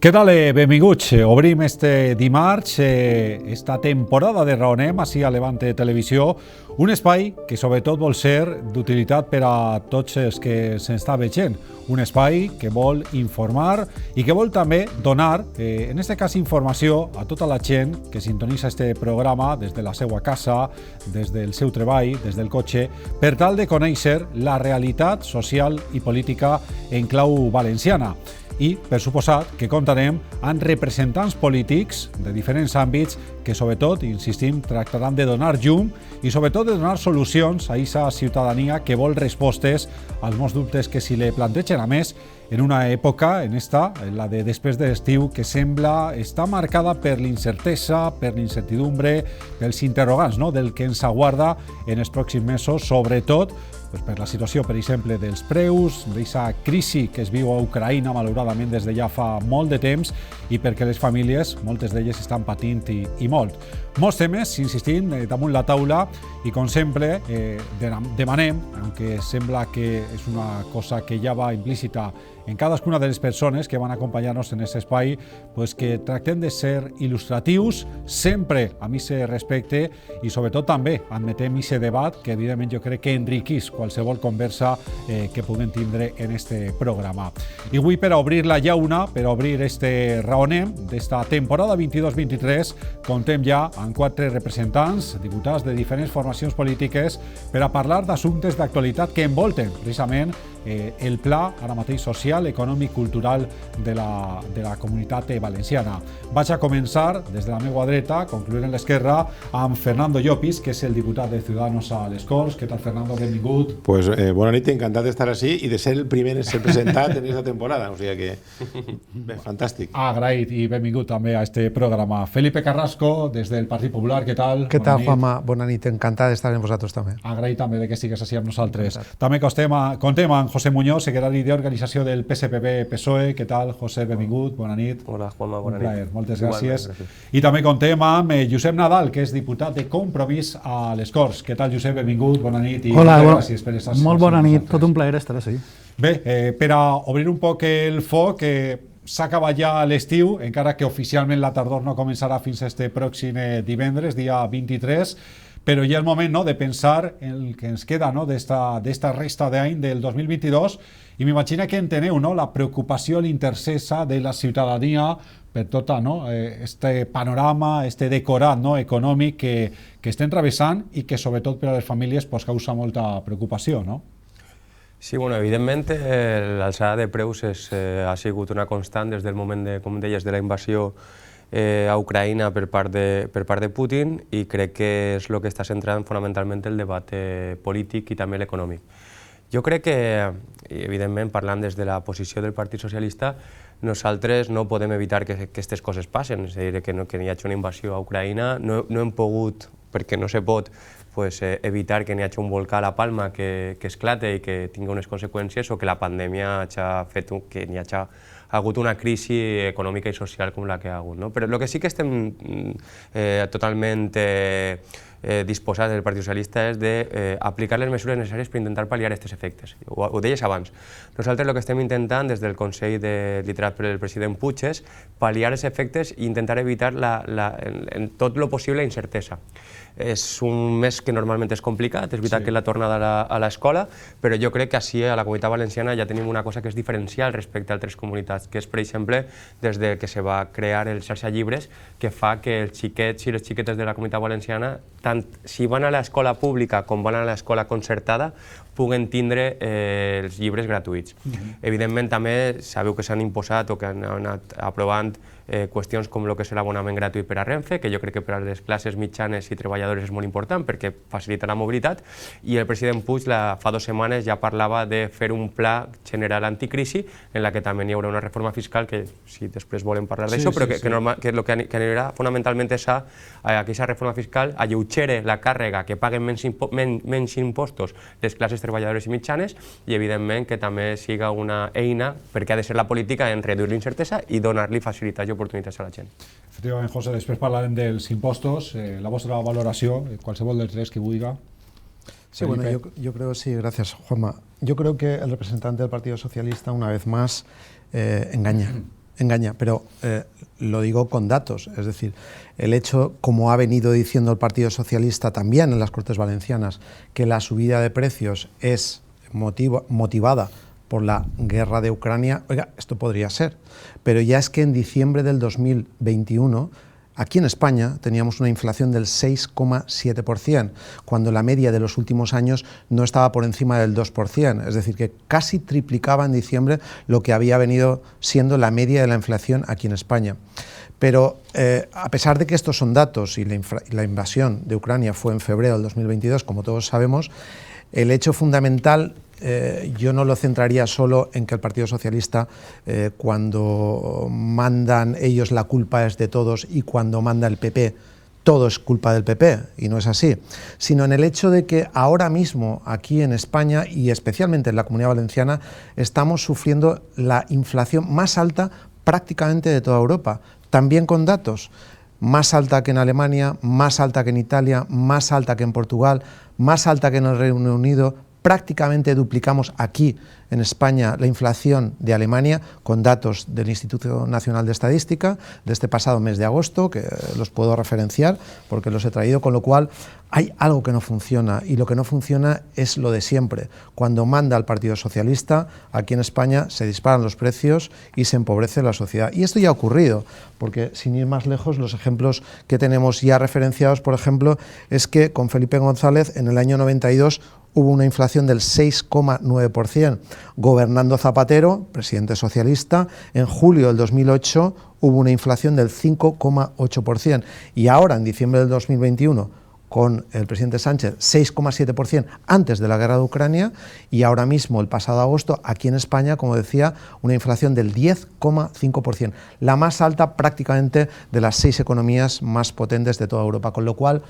Què tal? Benvinguts. Obrim este dimarts esta temporada de Raonem ací a Levante Televisió, un espai que sobretot vol ser d'utilitat per a tots els que se'n està veient. Un espai que vol informar i que vol també donar, en este cas, informació a tota la gent que sintonitza este programa des de la seva casa, des del seu treball, des del cotxe, per tal de conèixer la realitat social i política en clau valenciana. I, per suposat, que comptarem amb representants polítics de diferents àmbits que, sobretot, insistim, tractaran de donar llum i, sobretot, de donar solucions a aquesta ciutadania que vol respostes als molts dubtes que s'hi li plantegen. A més, en una època, en la de després de l'estiu, que sembla estar marcada per l'incertesa, per l'incertidumbre, pels interrogants, no?, del que ens aguarda en els pròxims mesos, sobretot per la situació, per exemple, dels preus, d'aquesta crisi que es viu a Ucraïna, malauradament, des de ja fa molt de temps, i perquè les famílies, moltes d'elles, estan patint i molt. Molts temes, insistim, damunt la taula, i com sempre, demanem, aunque sembla que és una cosa que ja va implícita en cadascuna de les persones que van acompanyar-nos en aquest espai, pues que tractem de ser il·lustratius, sempre amb aquest respecte, i sobretot també admetem aquest debat que evidentment jo crec que enriquís qualsevol conversa que puguem tindre en este programa. I avui, per a obrir la llauna, per a obrir este Raonem d'esta temporada 22-23, contem ja amb 4 representants, diputats de diferents formacions polítiques, per a parlar d'assumptes d'actualitat que envolten precisament el pla, ara mateix, social, econòmic, cultural de la comunitat valenciana. Vaig a començar des de la meva dreta, concloent en l'esquerra, amb Fernando Llopis, que és el diputat de Ciudadanos a les Corts. Què tal, Fernando? Benvingut. Pues bona nit, encantat d'estar així i de ser el primer en ser presentat en aquesta temporada, o sigui que bé, fantàstic. Agraït i benvingut també a este programa. Felipe Carrasco, des del Partit Popular, què tal? Què tal, Juanma? Bona nit, encantat d'estar amb vosaltres també. Agraït també de que estigues així amb nosaltres. També contem amb José Muñoz, secretari d'organització del PSPB-PSOE. Què tal, José? Benvingut, bona nit. Hola, Juanma, bona nit. Moltes gràcies. I també contem amb Josep Nadal, que és diputat de Compromís a les Corts. Què tal, Josep? Benvingut, bona nit. Hola, molt bona nit, tot un plaer estar així. Bé, per a obrir un poc el foc, s'acaba ja l'estiu, encara que oficialment la tardor no començarà fins a este pròxim divendres, dia 23, però ja és el moment, no?, de pensar en el que ens queda, no?, d'esta resta d'any del 2022, i m'imagino que enteneu, no?, la preocupació, l'intercessa de la ciutadania per tot, no?, este panorama, este decorat, no?, econòmic que estem travessant i que sobretot per a les famílies pues, causa molta preocupació, no? Sí, bueno, evidentment l'alçada de preus ha sigut una constant des del moment, com deies, de la invasió a Ucraïna per part de Putin, i crec que és el que està centrant fonamentalment el debat polític i també l'econòmic. Jo crec que, evidentment, parlant des de la posició del Partit Socialista, nosaltres no podem evitar que aquestes coses passen, és a dir, que hi hagi una invasió a Ucraïna, no hem pogut, perquè no se pot, evitar que n'hi hagi un volcà a la Palma que esclate i que tingui unes conseqüències, o que la pandèmia ha fet que n'hi hagi hagut una crisi econòmica i social com la que ha hagut. Però el que sí que estem totalment disposats del Partit Socialista és d'aplicar les mesures necessàries per intentar pal·liar aquests efectes. Ho deies abans. Nosaltres el que estem intentant des del Consell liderat pel president Puig és pal·liar els efectes i intentar evitar en tot el possible la incertesa. És un mes que normalment és complicat, és veritat que és la tornada a l'escola, però jo crec que així a la Comunitat Valenciana ja tenim una cosa que és diferencial respecte a altres comunitats, que és, per exemple, des que se va crear el xarxa llibres, que fa que els xiquets i les xiquetes de la Comunitat Valenciana, tant si van a l'escola pública com van a l'escola concertada, puguen tindre els llibres gratuïts. Evidentment, també sabeu que s'han imposat o que han anat aprovant qüestions com el que és l'abonament gratuït per a Renfe, que jo crec que per a les classes mitjanes i treballadores és molt important perquè facilita la mobilitat, i el president Puig fa 2 setmanes ja parlava de fer un pla general anticrisi en la que també hi haurà una reforma fiscal, que si després volem parlar d'això, però que el que anirà fonamentalment és a aquesta reforma fiscal alleugere la càrrega, que paguen menys impostos les classes treballadores i mitjanes, i evidentment que també siga una eina, perquè ha de ser la política, en reduir l'incertesa i donar-li facilitats i oportunitats a la gent. Efectivament, José, després parlarem dels impostos, la vostra valoració, qualsevol dels tres que vulga. Sí, bueno, yo creo, sí, gracias, Juanma. Yo creo que el representante del Partido Socialista, una vez más, engaña. engaña, pero lo digo con datos, es decir, el hecho, como ha venido diciendo el Partido Socialista también en las Cortes Valencianas, que la subida de precios es motivada por la guerra de Ucrania, oiga, esto podría ser, pero ya es que en diciembre del 2021, aquí en España teníamos una inflación del 6,7%, cuando la media de los últimos años no estaba por encima del 2%, es decir, que casi triplicaba en diciembre lo que había venido siendo la media de la inflación aquí en España. Pero a pesar de que estos son datos y la invasión de Ucrania fue en febrero del 2022, como todos sabemos, el hecho fundamental yo no lo centraría solo en que el Partido Socialista, cuando mandan ellos, la culpa es de todos, y cuando manda el PP, todo es culpa del PP, y no es así, sino en el hecho de que ahora mismo aquí en España y especialmente en la Comunidad Valenciana estamos sufriendo la inflación más alta prácticamente de toda Europa, también con datos. Más alta que en Alemania, más alta que en Italia, más alta que en Portugal, más alta que en el Reino Unido. Prácticamente duplicamos aquí en España la inflación de Alemania, con datos del Instituto Nacional de Estadística de este pasado mes de agosto, que los puedo referenciar porque los he traído, con lo cual hay algo que no funciona, y lo que no funciona es lo de siempre. Cuando manda el Partido Socialista, aquí en España se disparan los precios y se empobrece la sociedad. Y esto ya ha ocurrido, porque sin ir más lejos, los ejemplos que tenemos ya referenciados, por ejemplo, es que con Felipe González en el año 92 hubo una inflación del 6,9%. Gobernando Zapatero, presidente socialista, en julio del 2008 hubo una inflación del 5,8%. Y ahora, en diciembre del 2021, con el presidente Sánchez, 6,7% antes de la guerra de Ucrania, y ahora mismo, el pasado agosto, aquí en España, como decía, una inflación del 10,5%, la más alta prácticamente de las 6 economías más potentes de toda Europa, con lo cual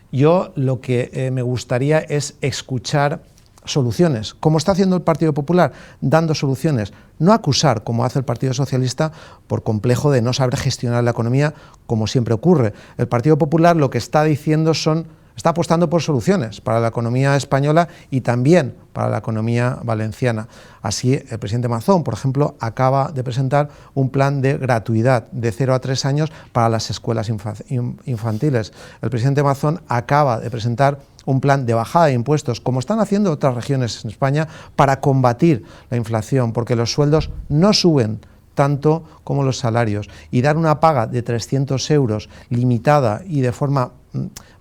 yo lo que me gustaría es escuchar soluciones, como está haciendo el Partido Popular, dando soluciones, no acusar, como hace el Partido Socialista, por complejo de no saber gestionar la economía, como siempre ocurre. El Partido Popular lo que está diciendo está apostando por soluciones para la economía española y también para la economía valenciana. Así, el presidente Mazón, por ejemplo, acaba de presentar un plan de gratuidad de 0 a 3 años para las escuelas infantiles. El presidente Mazón acaba de presentar un plan de bajada de impuestos, como están haciendo otras regiones en España, para combatir la inflación, porque los sueldos no suben tanto como los salarios, y dar una paga de 300 euros limitada y de forma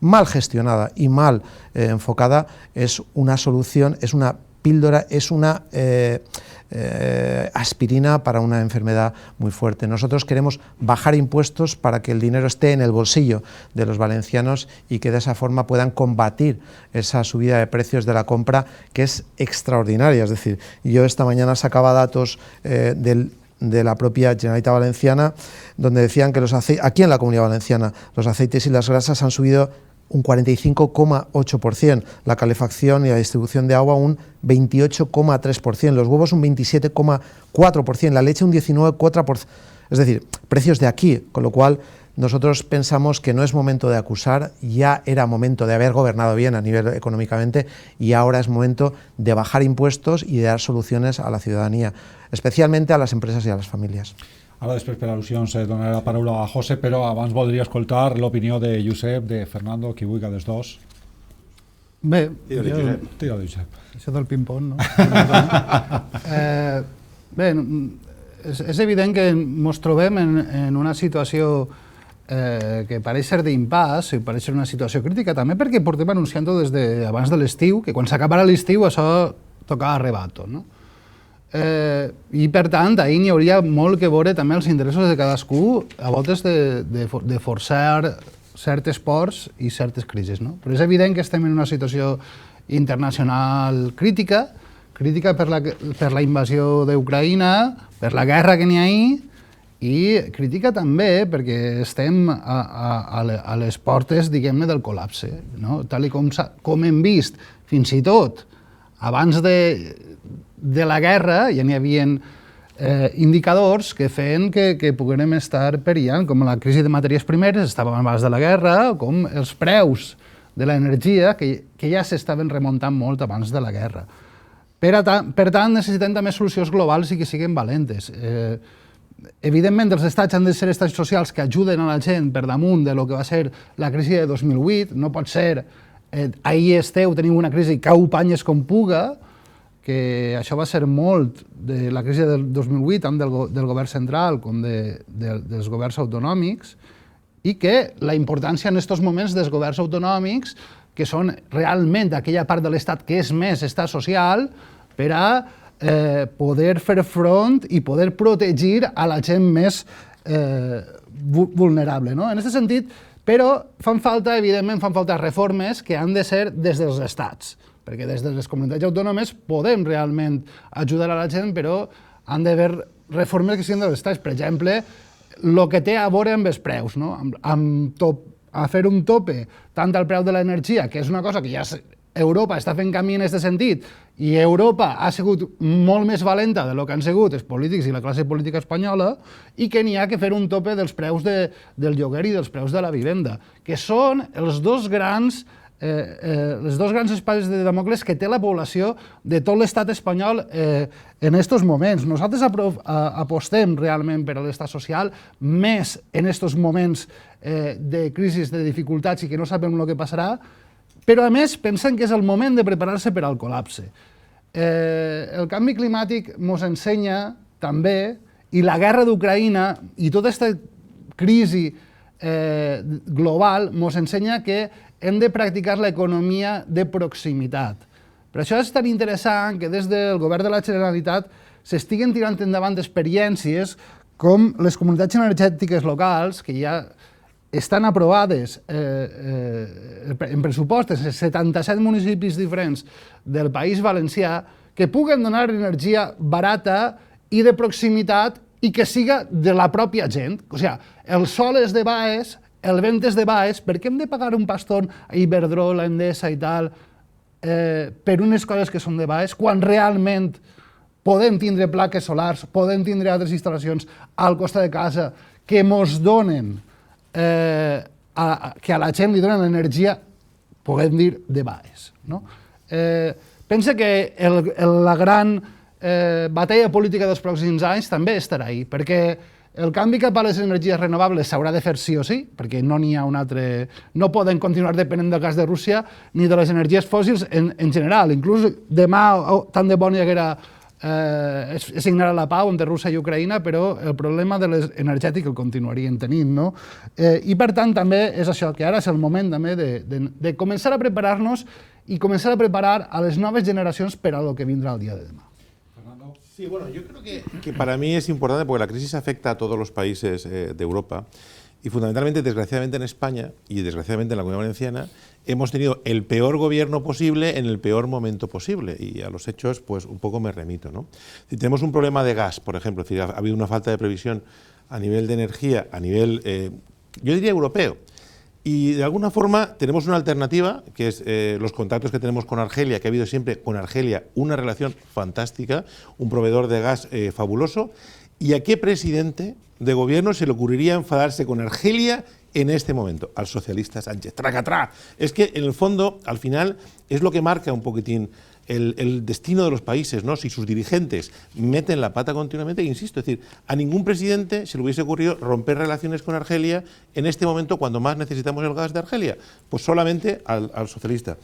mal gestionada y mal enfocada es una solución, es una píldora, es una aspirina para una enfermedad muy fuerte. Nosotros queremos bajar impuestos para que el dinero esté en el bolsillo de los valencianos y que de esa forma puedan combatir esa subida de precios de la compra, que es extraordinaria. Es decir, yo esta mañana sacaba datos de la propia Generalitat Valenciana, donde decían que aquí en la Comunidad Valenciana los aceites y las grasas han subido un 45,8%, la calefacción y la distribución de agua un 28,3%, los huevos un 27,4%, la leche un 19,4%, es decir, precios de aquí, con lo cual nosotros pensamos que no es momento de acusar, ya era momento de haber gobernado bien a nivel económicamente, y ahora es momento de bajar impuestos y de dar soluciones a la ciudadanía, especialmente a las empresas i a les famílies. Ara, després, per al·lusions, donaré la paraula a José, però abans voldria escoltar l'opinió de Josep, de Fernando, qui vulgui dels dos. Bé, Tira-li, Josep. Això del ping-pong, no? Bé, és evident que ens trobem en una situació que pareix ser d'impàs, i pareix ser una situació crítica també, perquè portem anunciant-ho des d'abans de l'estiu, que quan s'acabarà l'estiu això tocava rebato, no? I per tant, ahir n'hi hauria molt que veure també els interessos de cadascú a voltes de forçar certs esports i certes crisis, no? Però és evident que estem en una situació internacional crítica per la invasió d'Ucraïna, per la guerra que n'hi ha ahir, i crítica també perquè estem a les portes, diguem-ne, del col·lapse, no? Tal com hem vist, fins i tot abans de la guerra ja n'hi havia indicadors que feien que poguérem estar perillant, com la crisi de matèries primeres, estàvem abans de la guerra, com els preus de l'energia, que ja s'estaven remuntant molt abans de la guerra. Per tant, necessitem també solucions globals i que siguin valentes. evidentment, els estats han de ser estats socials que ajuden a la gent per damunt de lo que va ser la crisi de 2008. No pot ser, ahir esteu, teniu una crisi, cau panyes com puga, que això va ser molt de la crisi del 2008, tant del govern central com dels governs autonòmics, i que la importància en aquests moments dels governs autonòmics, que són realment aquella part de l'Estat que és més estat social, per a poder fer front i poder protegir a la gent més vulnerable. En aquest sentit, però fan falta, evidentment, reformes que han de ser des dels estats, perquè des de les comunitats autònomes podem realment ajudar a la gent, però han d'haver reformes que siguin dels estats. Per exemple, el que té a veure amb els preus, a fer un tope tant al preu de l'energia, que és una cosa que ja Europa està fent camí en aquest sentit, i Europa ha sigut molt més valenta del que han sigut els polítics i la classe política espanyola, i que n'hi ha que fer un tope dels preus del lloguer i dels preus de la vivenda, que són els dos grans espais de Damocles que té la població de tot l'estat espanyol en aquests moments. Nosaltres apostem realment per a l'estat social, més en aquests moments de crisi, de dificultats i que no sabem el que passarà, però a més pensem que és el moment de preparar-se per al col·lapse. El canvi climàtic ens ensenya també, i la guerra d'Ucraïna i tota aquesta crisi global ens ensenya que hem de practicar l'economia de proximitat. Per això és tan interessant que des del govern de la Generalitat s'estiguen tirant endavant experiències com les comunitats energètiques locals, que ja estan aprovades en pressupostos en 77 municipis diferents del País Valencià, que puguen donar energia barata i de proximitat i que siga de la pròpia gent. O sigui, el sol és de Baes, el vent és de Baes, per què hem de pagar un paston a Iberdrola, Endesa i tal, per unes coses que són de Baes, quan realment podem tindre plaques solars, podem tindre altres instal·lacions al costat de casa que ens donen, que a la gent li donen l'energia, podem dir, de Baes. Pensa que la gran batalla política dels pròxims anys també estarà ahí, perquè el canvi cap a les energies renovables s'haurà de fer sí o sí, perquè no n'hi ha un altre... No poden continuar depenent del gas de Rússia ni de les energies fòssils en general. Inclús demà, tant de bon hi haguera signarà la pau entre Rússia i Ucraïna, però el problema de l'energètic el continuarien tenint. I per tant també és això, que ara és el moment també de començar a preparar-nos i començar a preparar a les noves generacions per a lo que vindrà el dia de demà. Sí, bueno, yo creo que para mí es importante porque la crisis afecta a todos los países de Europa y fundamentalmente, desgraciadamente en España y desgraciadamente en la Comunidad Valenciana, hemos tenido el peor gobierno posible en el peor momento posible y a los hechos pues un poco me remito. Si tenemos un problema de gas, por ejemplo, es decir, ha habido una falta de previsión a nivel de energía, a nivel, yo diría europeo, y de alguna forma tenemos una alternativa, que es los contactos que tenemos con Argelia, que ha habido siempre con Argelia una relación fantástica, un proveedor de gas fabuloso. ¿Y a qué presidente de gobierno se le ocurriría enfadarse con Argelia en este momento? Al socialista Sánchez. ¡Tracatrá! Es que en el fondo, al final, es lo que marca un poquitín el destino de los países, ¿no? Si sus dirigentes meten la pata continuamente, insisto, es decir, a ningún presidente se le hubiese ocurrido romper relaciones con Argelia en este momento cuando más necesitamos el gas de Argelia, pues solamente al socialista.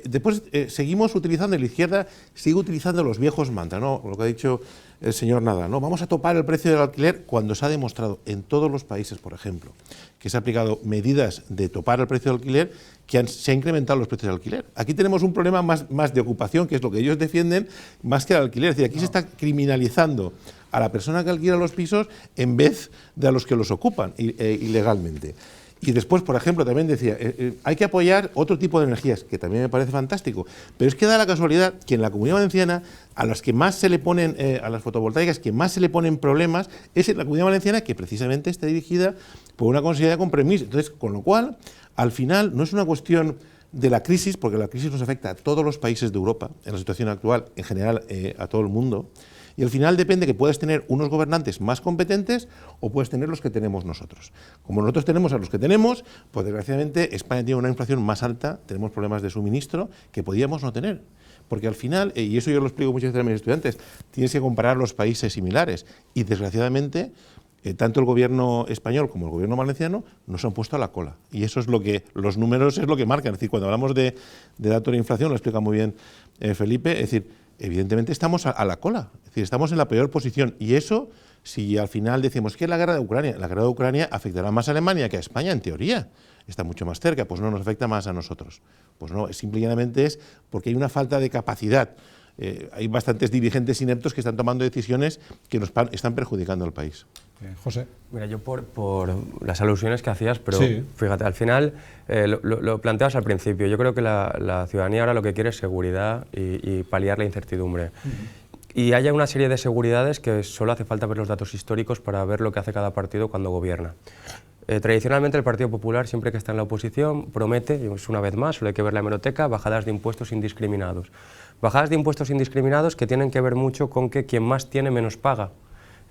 Después seguimos utilizando, y la izquierda sigue utilizando los viejos mantras, ¿no? Lo que ha dicho el señor Nadal, ¿no? Vamos a topar el precio del alquiler cuando se ha demostrado en todos los países, por ejemplo, que se han aplicado medidas de topar el precio del alquiler que se han incrementado los precios del alquiler. Aquí tenemos un problema más de ocupación, que es lo que ellos defienden, más que el alquiler. Es decir, aquí se está criminalizando a la persona que alquila los pisos en vez de a los que los ocupan ilegalmente. Y después, por ejemplo, también decía, hay que apoyar otro tipo de energías, que también me parece fantástico, pero es que da la casualidad que en la Comunidad Valenciana, a las que más se le ponen, a las fotovoltaicas, que más se le ponen problemas, es en la Comunidad Valenciana, que precisamente está dirigida por una consejería con permiso. Entonces, con lo cual, al final, no es una cuestión de la crisis, porque la crisis nos afecta a todos los países de Europa, en la situación actual, en general, a todo el mundo. Y al final depende que puedas tener unos gobernantes más competentes o puedes tener los que tenemos nosotros. Como nosotros tenemos a los que tenemos, pues desgraciadamente España tiene una inflación más alta, tenemos problemas de suministro que podíamos no tener. Porque al final, y eso yo lo explico muchas veces a mis estudiantes, tienes que comparar los países similares. Y desgraciadamente, tanto el gobierno español como el gobierno valenciano nos han puesto a la cola. Y eso es lo que, los números es lo que marcan. Es decir, cuando hablamos de datos de inflación, lo explica muy bien Felipe, es decir, evidentemente estamos a la cola. Es decir, estamos en la peor posición. Y eso, si al final decimos que es la guerra de Ucrania afectará más a Alemania que a España, en teoría. Está mucho más cerca, pues no nos afecta más a nosotros. Pues no, simplemente es porque hay una falta de capacidad. Hay bastantes dirigentes ineptos que están tomando decisiones que nos están perjudicando al país. José. Mira, yo por las alusiones que hacías, pero sí, fíjate, al final lo planteabas al principio. Yo creo que la ciudadanía ahora lo que quiere es seguridad y paliar la incertidumbre. Y hay una serie de seguridades que solo hace falta ver los datos históricos para ver lo que hace cada partido cuando gobierna. Tradicionalmente el Partido Popular, siempre que está en la oposición, promete, y es una vez más, solo hay que ver la hemeroteca, bajadas de impuestos indiscriminados. Bajadas de impuestos indiscriminados que tienen que ver mucho con que quien más tiene menos paga.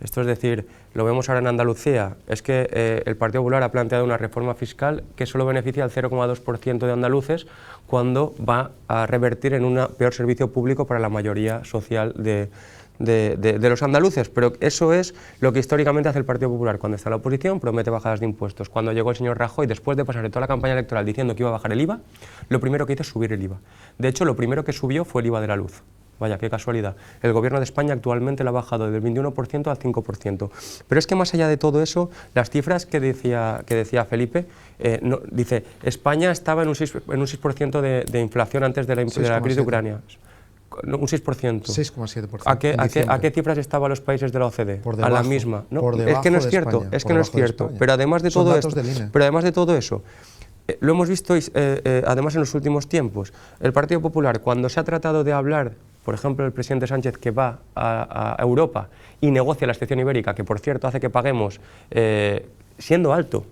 Esto es decir, lo vemos ahora en Andalucía, es que el Partido Popular ha planteado una reforma fiscal que solo beneficia al 0,2% de andaluces cuando va a revertir en un peor servicio público para la mayoría social de los andaluces, pero eso es lo que históricamente hace el Partido Popular. Cuando está en la oposición promete bajadas de impuestos. Cuando llegó el señor Rajoy, después de pasar toda la campaña electoral diciendo que iba a bajar el IVA, lo primero que hizo es subir el IVA. De hecho, lo primero que subió fue el IVA de la luz. Vaya, qué casualidad. El gobierno de España actualmente lo ha bajado del 21% al 5%. Pero es que más allá de todo eso, las cifras que decía Felipe, dice, España estaba en un 6% de inflación antes de la crisis de Ucrania. Un 6%. 6,7%. ¿A qué cifras estaban los países de la OCDE? Por debajo, a la misma. ¿No? Por debajo es que no es de cierto, España, es que no es cierto. Pero además de todo esto, lo hemos visto además en los últimos tiempos. El Partido Popular, cuando se ha tratado de hablar, por ejemplo, el presidente Sánchez que va a Europa y negocia la excepción ibérica, que por cierto hace que paguemos, siendo alto,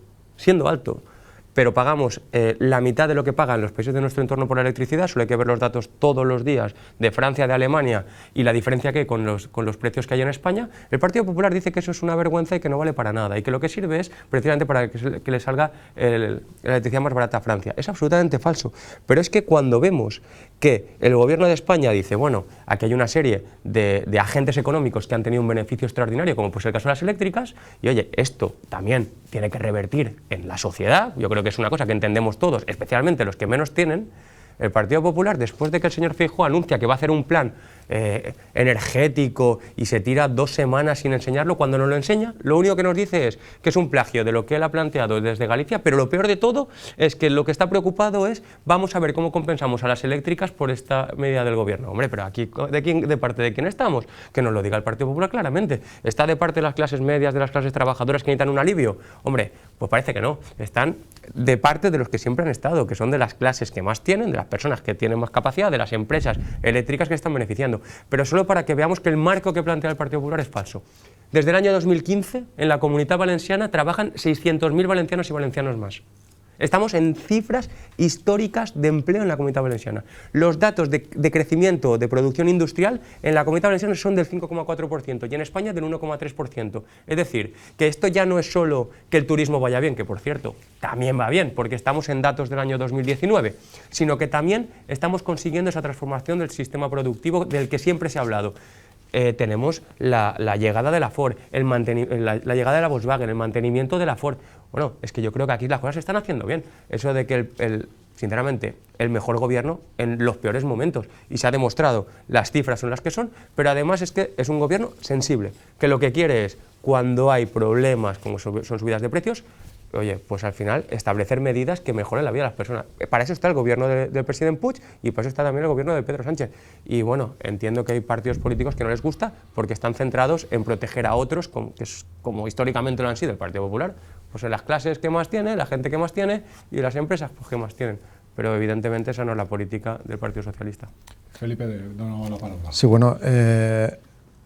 pero pagamos la mitad de lo que pagan los países de nuestro entorno por la electricidad. Solo hay que ver los datos todos los días de Francia, de Alemania y la diferencia que hay con los precios que hay en España. El Partido Popular dice que eso es una vergüenza y que no vale para nada y que lo que sirve es precisamente para que le salga la electricidad más barata a Francia. Es absolutamente falso, pero es que cuando vemos que el gobierno de España dice, bueno, aquí hay una serie de agentes económicos que han tenido un beneficio extraordinario, como pues el caso de las eléctricas, y oye, esto también tiene que revertir en la sociedad. Yo creo que es una cosa que entendemos todos, especialmente los que menos tienen. El Partido Popular, después de que el señor Feijóo anuncia que va a hacer un plan energético y se tira 2 semanas sin enseñarlo, cuando nos lo enseña, lo único que nos dice es que es un plagio de lo que él ha planteado desde Galicia, pero lo peor de todo es que lo que está preocupado es, vamos a ver cómo compensamos a las eléctricas por esta medida del gobierno. Hombre, pero aquí, ¿de parte de quién estamos? Que nos lo diga el Partido Popular claramente. ¿Está de parte de las clases medias, de las clases trabajadoras que necesitan un alivio? Hombre, pues parece que no. Están de parte de los que siempre han estado, que son de las clases que más tienen, de las personas que tienen más capacidad, de las empresas eléctricas que están beneficiando. Pero solo para que veamos que el marco que plantea el Partido Popular es falso. Desde el año 2015, en la Comunitat Valenciana trabajan 600.000 valencianos y valencianos más. Estamos en cifras históricas de empleo en la Comunidad Valenciana. Los datos de crecimiento de producción industrial en la Comunidad Valenciana son del 5,4% y en España del 1,3%. Es decir, que esto ya no es solo que el turismo vaya bien, que por cierto también va bien, porque estamos en datos del año 2019, sino que también estamos consiguiendo esa transformación del sistema productivo del que siempre se ha hablado. Tenemos la llegada de la Ford, la llegada de la Volkswagen, el mantenimiento de la Ford. Bueno, es que yo creo que aquí las cosas se están haciendo bien. Eso de que, sinceramente, el mejor gobierno en los peores momentos. Y se ha demostrado, las cifras son las que son, pero además es que es un gobierno sensible, que lo que quiere es, cuando hay problemas como son subidas de precios, oye, pues al final establecer medidas que mejoren la vida de las personas. Para eso está el gobierno del presidente Puig y para eso está también el gobierno de Pedro Sánchez. Y bueno, entiendo que hay partidos políticos que no les gusta porque están centrados en proteger a otros, como históricamente lo han sido el Partido Popular, pues en las clases que más tiene, la gente que más tiene y las empresas pues, que más tienen. Pero evidentemente esa no es la política del Partido Socialista. Felipe, no la palabra. Sí, bueno,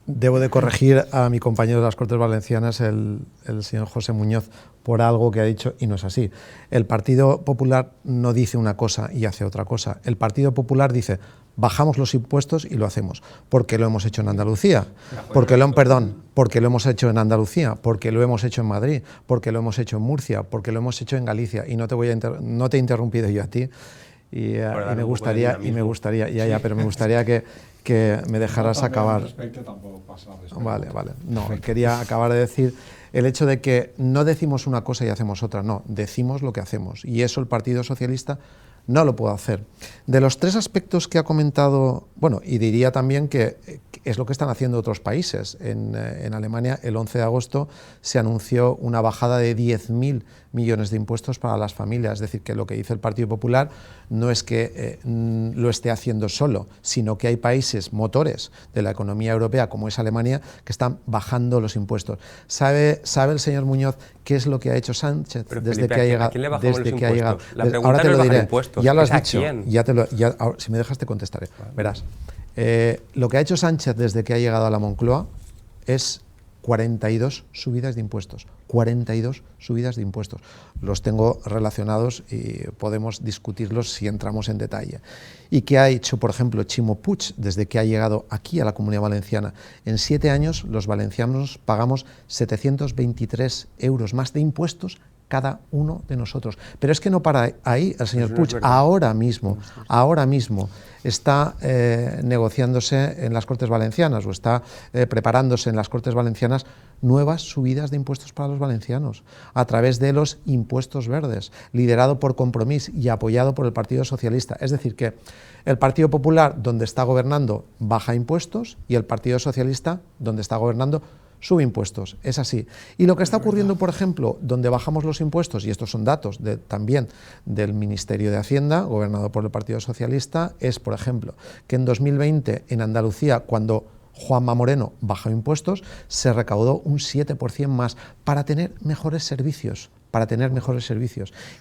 debo de corregir a mi compañero de las Cortes Valencianas, el señor José Muñoz, por algo que ha dicho y no es así. El Partido Popular no dice una cosa y hace otra cosa. El Partido Popular dice, bajamos los impuestos y lo hacemos. Porque lo hemos hecho en Andalucía. Porque lo hemos hecho en Andalucía. Porque lo hemos hecho en Madrid. Porque lo hemos hecho en Murcia. Porque lo hemos hecho en Galicia. Y no te he interrumpido yo a ti. y me gustaría, pero me gustaría que me dejaras acabar. Vale. No, quería acabar de decir el hecho de que no decimos una cosa y hacemos otra, no, decimos lo que hacemos, y eso el Partido Socialista no lo puedo hacer. De los 3 aspectos que ha comentado, bueno, y diría también que es lo que están haciendo otros países. En Alemania, el 11 de agosto, se anunció una bajada de 10.000 millones de impuestos para las familias. Es decir, que lo que dice el Partido Popular no es que lo esté haciendo solo, sino que hay países motores de la economía europea, como es Alemania, que están bajando los impuestos. ¿Sabe el señor Muñoz qué es lo que ha hecho Sánchez desde que ha llegado? ¿A quién le bajamos los impuestos? La pregunta ahora te no lo es bajar diré. impuestos, Ya lo has ¿es a dicho. quién? Ahora, si me dejas te contestaré. Verás. Lo que ha hecho Sánchez desde que ha llegado a la Moncloa es 42 subidas de impuestos. 42 subidas de impuestos. Los tengo relacionados y podemos discutirlos si entramos en detalle. ¿Y qué ha hecho, por ejemplo, Ximo Puig desde que ha llegado aquí a la Comunidad Valenciana? En 7 años los valencianos pagamos 723 euros más de impuestos cada uno de nosotros. Pero es que no para ahí el señor Puig. Ahora mismo está negociándose en las Cortes Valencianas o está preparándose en las Cortes Valencianas nuevas subidas de impuestos para los valencianos a través de los impuestos verdes, liderado por Compromís y apoyado por el Partido Socialista. Es decir, que el Partido Popular, donde está gobernando, baja impuestos, y el Partido Socialista, donde está gobernando, sube impuestos. Es así. Y lo que está ocurriendo, por ejemplo, donde bajamos los impuestos, y estos son datos también del Ministerio de Hacienda, gobernado por el Partido Socialista, es, por ejemplo, que en 2020 en Andalucía, cuando Juanma Moreno bajó impuestos, se recaudó un 7% más para tener mejores servicios.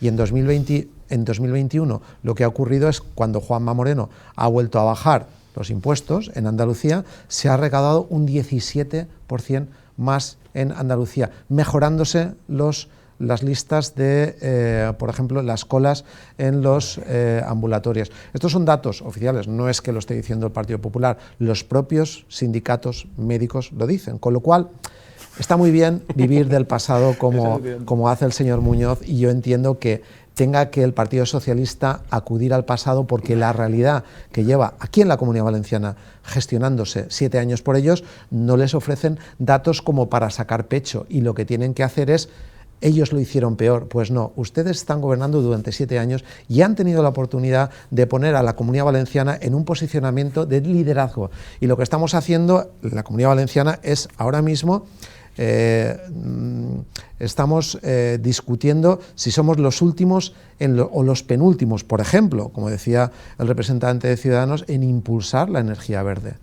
Y en 2021 lo que ha ocurrido es, cuando Juanma Moreno ha vuelto a bajar los impuestos en Andalucía, se ha recaudado un 17% más en Andalucía, mejorándose las listas de, por ejemplo, las colas en los ambulatorios. Estos son datos oficiales, no es que lo esté diciendo el Partido Popular, los propios sindicatos médicos lo dicen, con lo cual está muy bien vivir del pasado como hace el señor Muñoz, y yo entiendo que tenga que el Partido Socialista acudir al pasado, porque la realidad que lleva aquí en la Comunidad Valenciana gestionándose 7 años por ellos, no les ofrecen datos como para sacar pecho, y lo que tienen que hacer es: ellos lo hicieron peor. Pues no, ustedes están gobernando durante 7 años y han tenido la oportunidad de poner a la Comunidad Valenciana en un posicionamiento de liderazgo, y lo que estamos haciendo en la Comunidad Valenciana es ahora mismo estamos discutiendo si somos los últimos o los penúltimos, por ejemplo, como decía el representante de Ciudadanos, en impulsar la energía verde.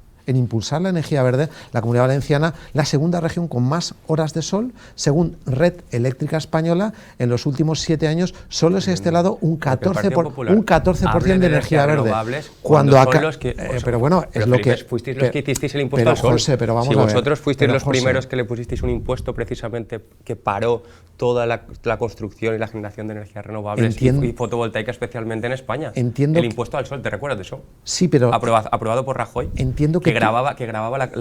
La Comunidad Valenciana, la segunda región con más horas de sol, según Red Eléctrica Española, en los últimos 7 años solo se ha instalado un 14% de energía verde. Cuando son los que, pero bueno, es lo que fuisteis los que hicisteis el impuesto al sol. José, pero vamos si a ver, vosotros fuisteis los José, primeros que le pusisteis un impuesto precisamente que paró toda la construcción y la generación de energías renovables y fotovoltaica, especialmente en España. Entiendo el impuesto al sol, ¿te recuerdas de eso? Sí, pero aprobado por Rajoy. Entiendo que grababa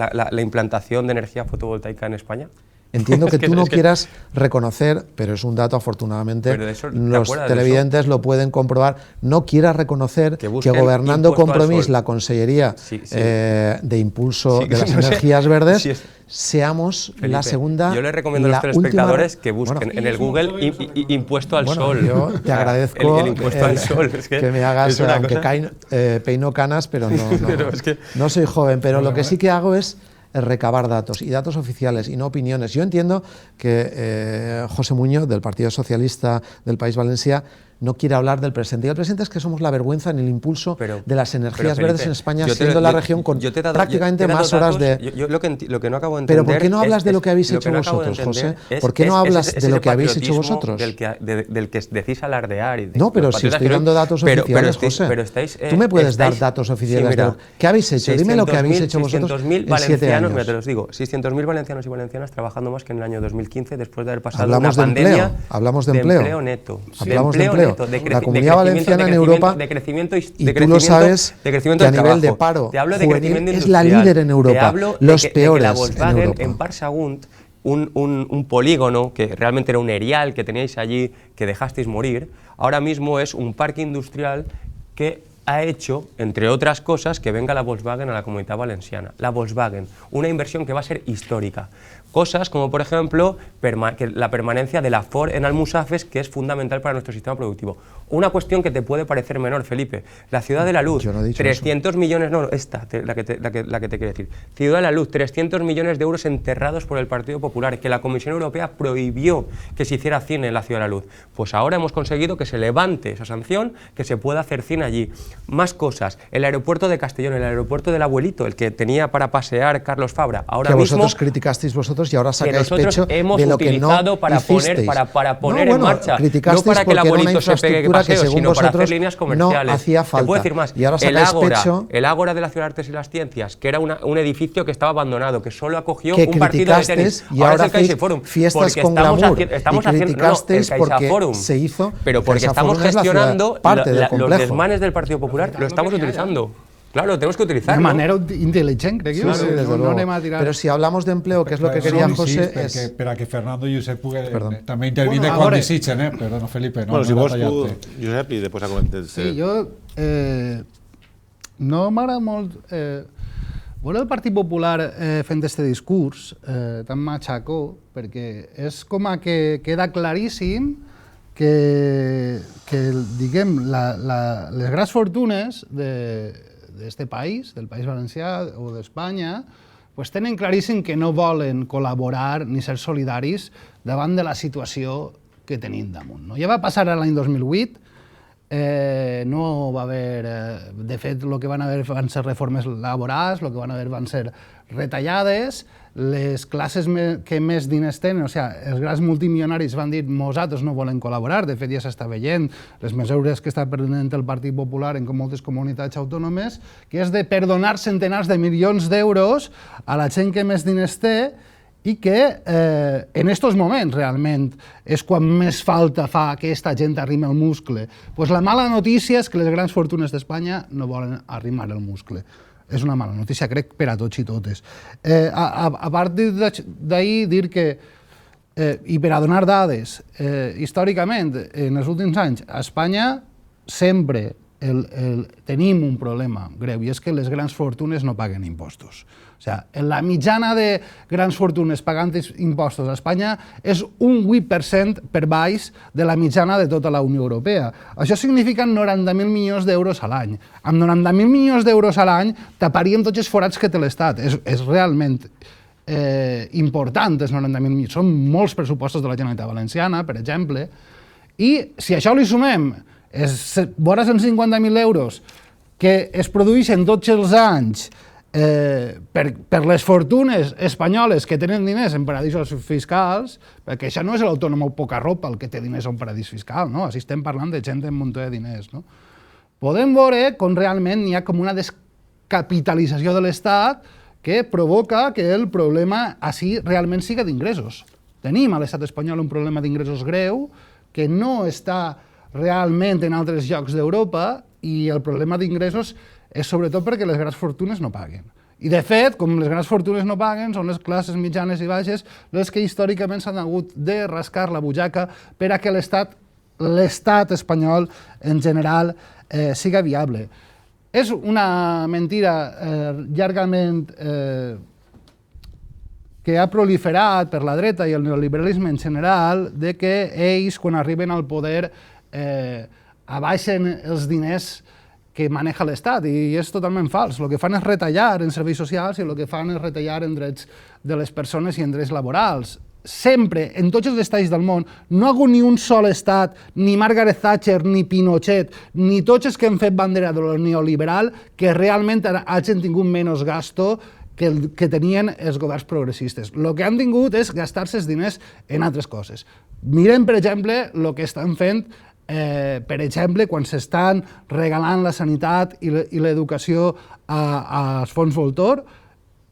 la implantación de energía fotovoltaica en España. Entiendo que tú no quieras reconocer, pero es un dato, afortunadamente, los televidentes lo pueden comprobar, no quieras reconocer que gobernando Compromís, la Consellería de Impulso de las Energías Verdes, seamos Felipe, la segunda. Yo les recomiendo a los telespectadores que busquen en el Google impuesto al sol. Yo te agradezco el impuesto al sol. Que me hagas, aunque peino canas, pero no soy joven, pero lo que sí que hago es recabar datos, y datos oficiales y no opiniones. Yo entiendo que José Muñoz, del Partido Socialista del País Valencià, no quiere hablar del presente. Y el presente es que somos la vergüenza en el impulso de las energías verdes en España, siendo la región con prácticamente más horas de... Yo lo que no acabo de entender... Pero ¿por qué no hablas de lo que habéis hecho vosotros, José? ¿Por qué no hablas de lo que habéis hecho vosotros? Del que decís alardear. No, pero si estoy dando datos oficiales, José. Tú me puedes dar datos oficiales. ¿Qué habéis hecho? Dime lo que habéis hecho vosotros en 7 años. Mira, te los digo, 600.000 valencianos y valencianas trabajando más que en el año 2015, después de haber pasado una pandemia. Hablamos de empleo neto. Hablamos de empleo. La Comunidad Valenciana en Europa, y tú lo sabes, que a nivel de paro juvenil es la líder en Europa, los peores la Volkswagen, en Europa. En Parsagunt, un polígono que realmente era un erial que teníais allí, que dejasteis morir, ahora mismo es un parque industrial que ha hecho, entre otras cosas, que venga la Volkswagen a la Comunitat Valenciana. La Volkswagen, una inversión que va a ser histórica. Cosas como, por ejemplo, la permanencia de la Ford en Almusafes, que es fundamental para nuestro sistema productivo. Una cuestión que te puede parecer menor, Felipe. La Ciudad de la Luz, 300 millones, no, la que te quiero decir. Ciudad de la Luz, 300 millones de euros enterrados por el Partido Popular, que la Comisión Europea prohibió que se hiciera cine en la Ciudad de la Luz. Pues ahora hemos conseguido que se levante esa sanción, que se pueda hacer cine allí. Más cosas, el aeropuerto de Castellón, el aeropuerto del Abuelito, el que tenía para pasear Carlos Fabra. Ahora que mismo, vosotros criticasteis vosotros y ahora sacáis que nosotros pecho hemos de lo que no utilizado para hicisteis. poner en marcha, no para que el Abuelito se pegue paseo, sino para hacer líneas comerciales. No hacía falta. Te puedo decir más, y ahora sacáis pecho, el Ágora de la Ciudad de Artes y las Ciencias, que era un edificio que estaba abandonado, que solo acogió un partido de tenis. Y ahora es el CaixaForum. Fiestas con glamour. Estamos criticasteis porque se hizo. Pero porque estamos gestionando los desmanes del Partido Popular, lo estamos utilizando. Claro, tenemos que utilizarlo. De manera inteligente, crec jo. Sí, desde luego. Pero si hablamos de empleo, que es lo que quería José... Espera que Fernando i Josep també intervine quan desitgen, perdona, Felipe. Bueno, si vols tu, Josep, i després comentes. Sí, jo... No m'agrada molt... Veure el Partit Popular fent este discurs tan matxacó, perquè és com que queda claríssim que diguem, les grans fortunes d'este país, del País Valencià o d'Espanya, pues tenen claríssim que no volen col·laborar ni ser solidaris davant de la situació que tenim damunt. Ja va passar l'any 2008, no va haver... De fet, el que van haver van ser reformes laborals, el que van haver van ser retallades, les classes que més diners tenen, o sigui, els grans multimilionaris van dir nosaltres no volem col·laborar, de fet ja s'està veient les mesures que està prenent el Partit Popular en moltes comunitats autònomes, que és de perdonar centenars de milions d'euros a la gent que més diners té i que en aquests moments realment és quan més falta fa que aquesta gent arrimi al muscle. Pues la mala notícia és que les grans fortunes d'Espanya no volen arrimar el muscle. És una mala notícia, crec, per a tots i totes. A partir d'ahir, dir que, i per a donar dades, històricament, en els últims anys, a Espanya sempre tenim un problema greu, i és que les grans fortunes no paguen impostos. O sigui, la mitjana de grans fortunes pagant impostos a Espanya és un 8% per baix de la mitjana de tota la Unió Europea. Això significa 90.000 milions d'euros a l'any. Amb 90.000 milions d'euros a l'any taparíem tots els forats que té l'Estat. És realment important, els 90.000 milions. Són molts pressupostos de la Generalitat Valenciana, per exemple, i si això li sumem vora 150.000 euros que es produeixen tots els anys per les fortunes espanyoles que tenen diners en paradisos fiscals, perquè això no és l'autònom poca ropa el que té diners a un paradís fiscal, no? Així estem parlant de gent amb un munt de diners, no? Podem veure com realment hi ha com una descapitalització de l'Estat que provoca que el problema així realment siga d'ingressos. Tenim a l'estat espanyol un problema d'ingressos greu que no està realment en altres llocs d'Europa i el problema d'ingressos és sobretot perquè les grans fortunes no paguen. I de fet, com les grans fortunes no paguen, són les classes mitjanes i baixes les que històricament s'han hagut de rascar la butxaca per a que l'estat espanyol en general siga viable. És una mentira llargament que ha proliferat per la dreta i el neoliberalisme en general de que ells, quan arriben al poder, abaixen els diners que maneja l'Estat, i és totalment fals. El que fan és retallar en serveis socials i el que fan és retallar en drets de les persones i en drets laborals. Sempre, en tots els estats del món, no ha hagut ni un sol estat, ni Margaret Thatcher, ni Pinochet, ni tots els que han fet bandera de lo neoliberal, que realment hagin tingut menys gasto que tenien els governs progressistes. El que han tingut és gastar-se els diners en altres coses. Mirem, per exemple, el que estan fent per exemple, quan s'estan regalant la sanitat i l'educació als fons Voltor,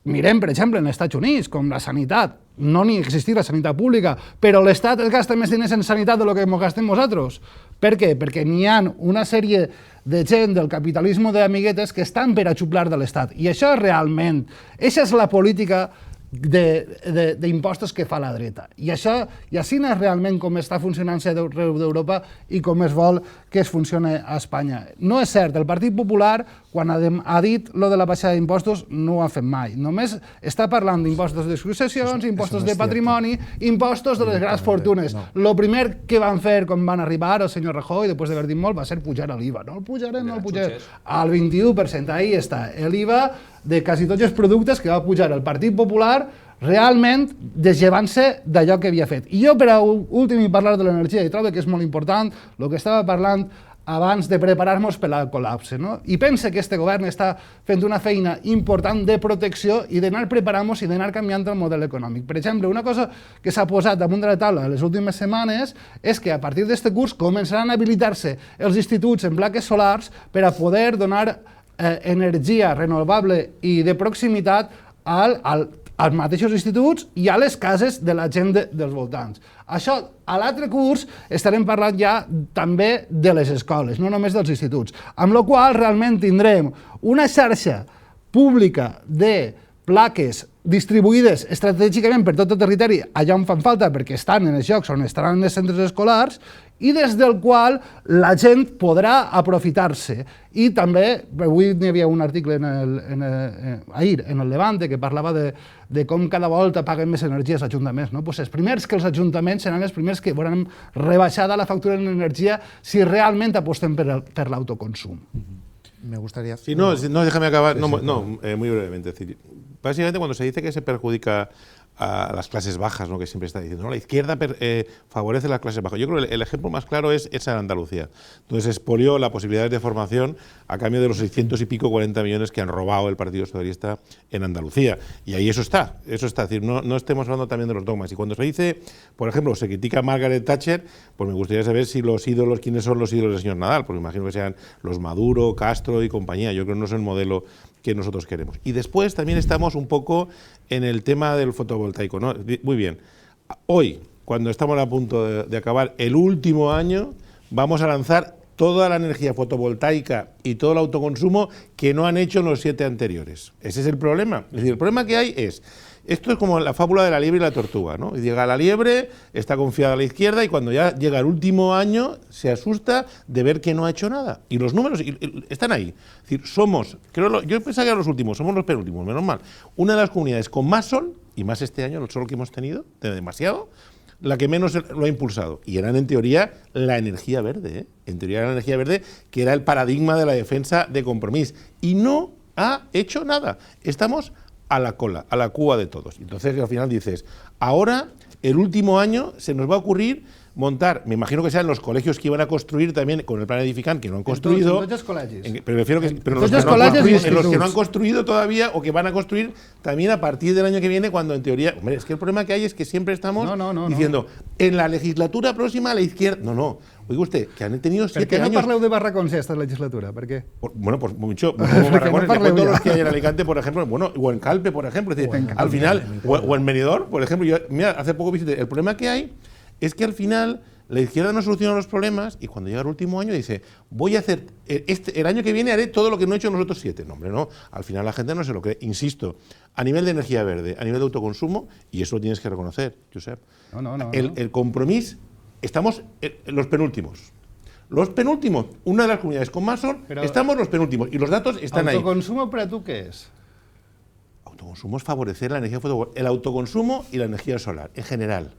mirem, per exemple, en els Estats Units, com la sanitat, no ni existir la sanitat pública, però l'Estat es gasta més diners en sanitat del que ens gastem nosaltres. Per què? Perquè n'hi ha una sèrie de gent del capitalisme d'amiguetes que estan per a xuplar de l'Estat. I això realment, aquesta és la política d'impostos que fa la dreta. I això, i així no és realment com està funcionant arreu d'Europa i com es vol que es funcioni a Espanya. No és cert, el Partit Popular, quan ha dit lo de la baixada d'impostos, no ho ha fet mai. Només està parlant d'impostos de successions, impostos de patrimoni, impostos de les grans fortunes. Lo primer que van fer quan van arribar el senyor Rajoy, després d'haver dit molt, va ser pujar l'IVA. No el pujarem, al 21%. Ahí està, l'IVA de quasi tots els productes que va pujar el Partit Popular realment desllevant-se d'allò que havia fet. I jo, per a últim, parlar de l'energia, i trobo que és molt important el que estava parlant abans de preparar-nos per al col·lapse. No? I pense que este govern està fent una feina important de protecció i d'anar preparant-nos i d'anar canviant el model econòmic. Per exemple, una cosa que s'ha posat damunt de la taula les últimes setmanes és que a partir d'aquest curs començaran a habilitar-se els instituts en plaques solars per a poder donar energia renovable i de proximitat als mateixos instituts i a les cases de la gent dels voltants. Això, a l'altre curs, estarem parlant ja també de les escoles, no només dels instituts, amb la qual realment tindrem una xarxa pública de plaques distribuïdes estratègicament per tot el territori allà on fan falta perquè estan en els llocs on estaran els centres escolars i des del qual la gent podrà aprofitar-se. I també, avui n'hi havia un article ahir en el Levante que parlava de com cada volta paguen més energia els ajuntaments. Els primers que els ajuntaments seran els primers que veuran rebaixada la factura en energia si realment apostem per l'autoconsum. Me gustaría... Sí, no, déjame acabar. Muy brevemente. Es decir, básicamente cuando se dice que se perjudica a las clases bajas, ¿no? Que siempre está diciendo, ¿no? La izquierda favorece las clases bajas. Yo creo que el ejemplo más claro es en Andalucía, donde se expolió la posibilidad de formación a cambio de los 600 y pico 40 millones que han robado el Partido Socialista en Andalucía. Y ahí eso está. Es decir, no estemos hablando también de los dogmas. Y cuando se dice, por ejemplo, se critica a Margaret Thatcher, pues me gustaría saber si los ídolos, quiénes son los ídolos del señor Nadal, porque imagino que sean los Maduro, Castro y compañía. Yo creo que no es el modelo que nosotros queremos. Y después también estamos un poco en el tema del fotovoltaico, ¿no? Muy bien. Hoy, cuando estamos a punto de acabar el último año, vamos a lanzar toda la energía fotovoltaica y todo el autoconsumo que no han hecho en los 7 anteriores. Ese es el problema. Es decir, el problema que hay es... Esto es como la fábula de la liebre y la tortuga, ¿no? Llega la liebre, está confiada a la izquierda y cuando ya llega el último año se asusta de ver que no ha hecho nada. Y los números están ahí. Es decir, yo pensaba que eran los últimos, somos los penúltimos, menos mal. Una de las comunidades con más sol, y más este año, el sol que hemos tenido, demasiado, la que menos lo ha impulsado. Y eran, en teoría, la energía verde, ¿eh? En teoría era la energía verde, que era el paradigma de la defensa de Compromís. Y no ha hecho nada. Estamos a la cola, a la cuba de todos. Entonces, al final dices, ahora, el último año, se nos va a ocurrir montar, me imagino que sean los colegios que iban a construir también con el plan edificant, que no han construido. En tots els col·legis. Pero prefiero que, pero los que no han construido todavía o que van a construir también a partir del año que viene, cuando en teoría... Hombre, es que el problema que hay es que siempre estamos diciendo, en la legislatura próxima la izquierda... No. Oiga usted, que han tenido 7 años... Per què no parleu de barracons esta legislatura? Per què? Bueno, pues mucho barracones. Le cuento los que hay en Alicante, por ejemplo, o en Calpe, por ejemplo. Es decir, al final, o en Benidorm, por ejemplo. Mira, hace poco visité. El problema que hay es que al final la izquierda no soluciona los problemas y cuando llega el último año dice, voy a hacer, el año que viene haré todo lo que no he hecho en los otros 7. No, hombre, no. Al final la gente no se lo cree. Insisto, a nivel de energía verde, a nivel de autoconsumo, y eso lo tienes que reconocer, Josep. El compromiso, estamos los penúltimos. Los penúltimos, una de las comunidades con más sol, estamos los penúltimos y los datos están ahí. ¿Autoconsumo para tú qué es? Autoconsumo es favorecer la energía fotovoltaica, el autoconsumo y la energía solar, en general.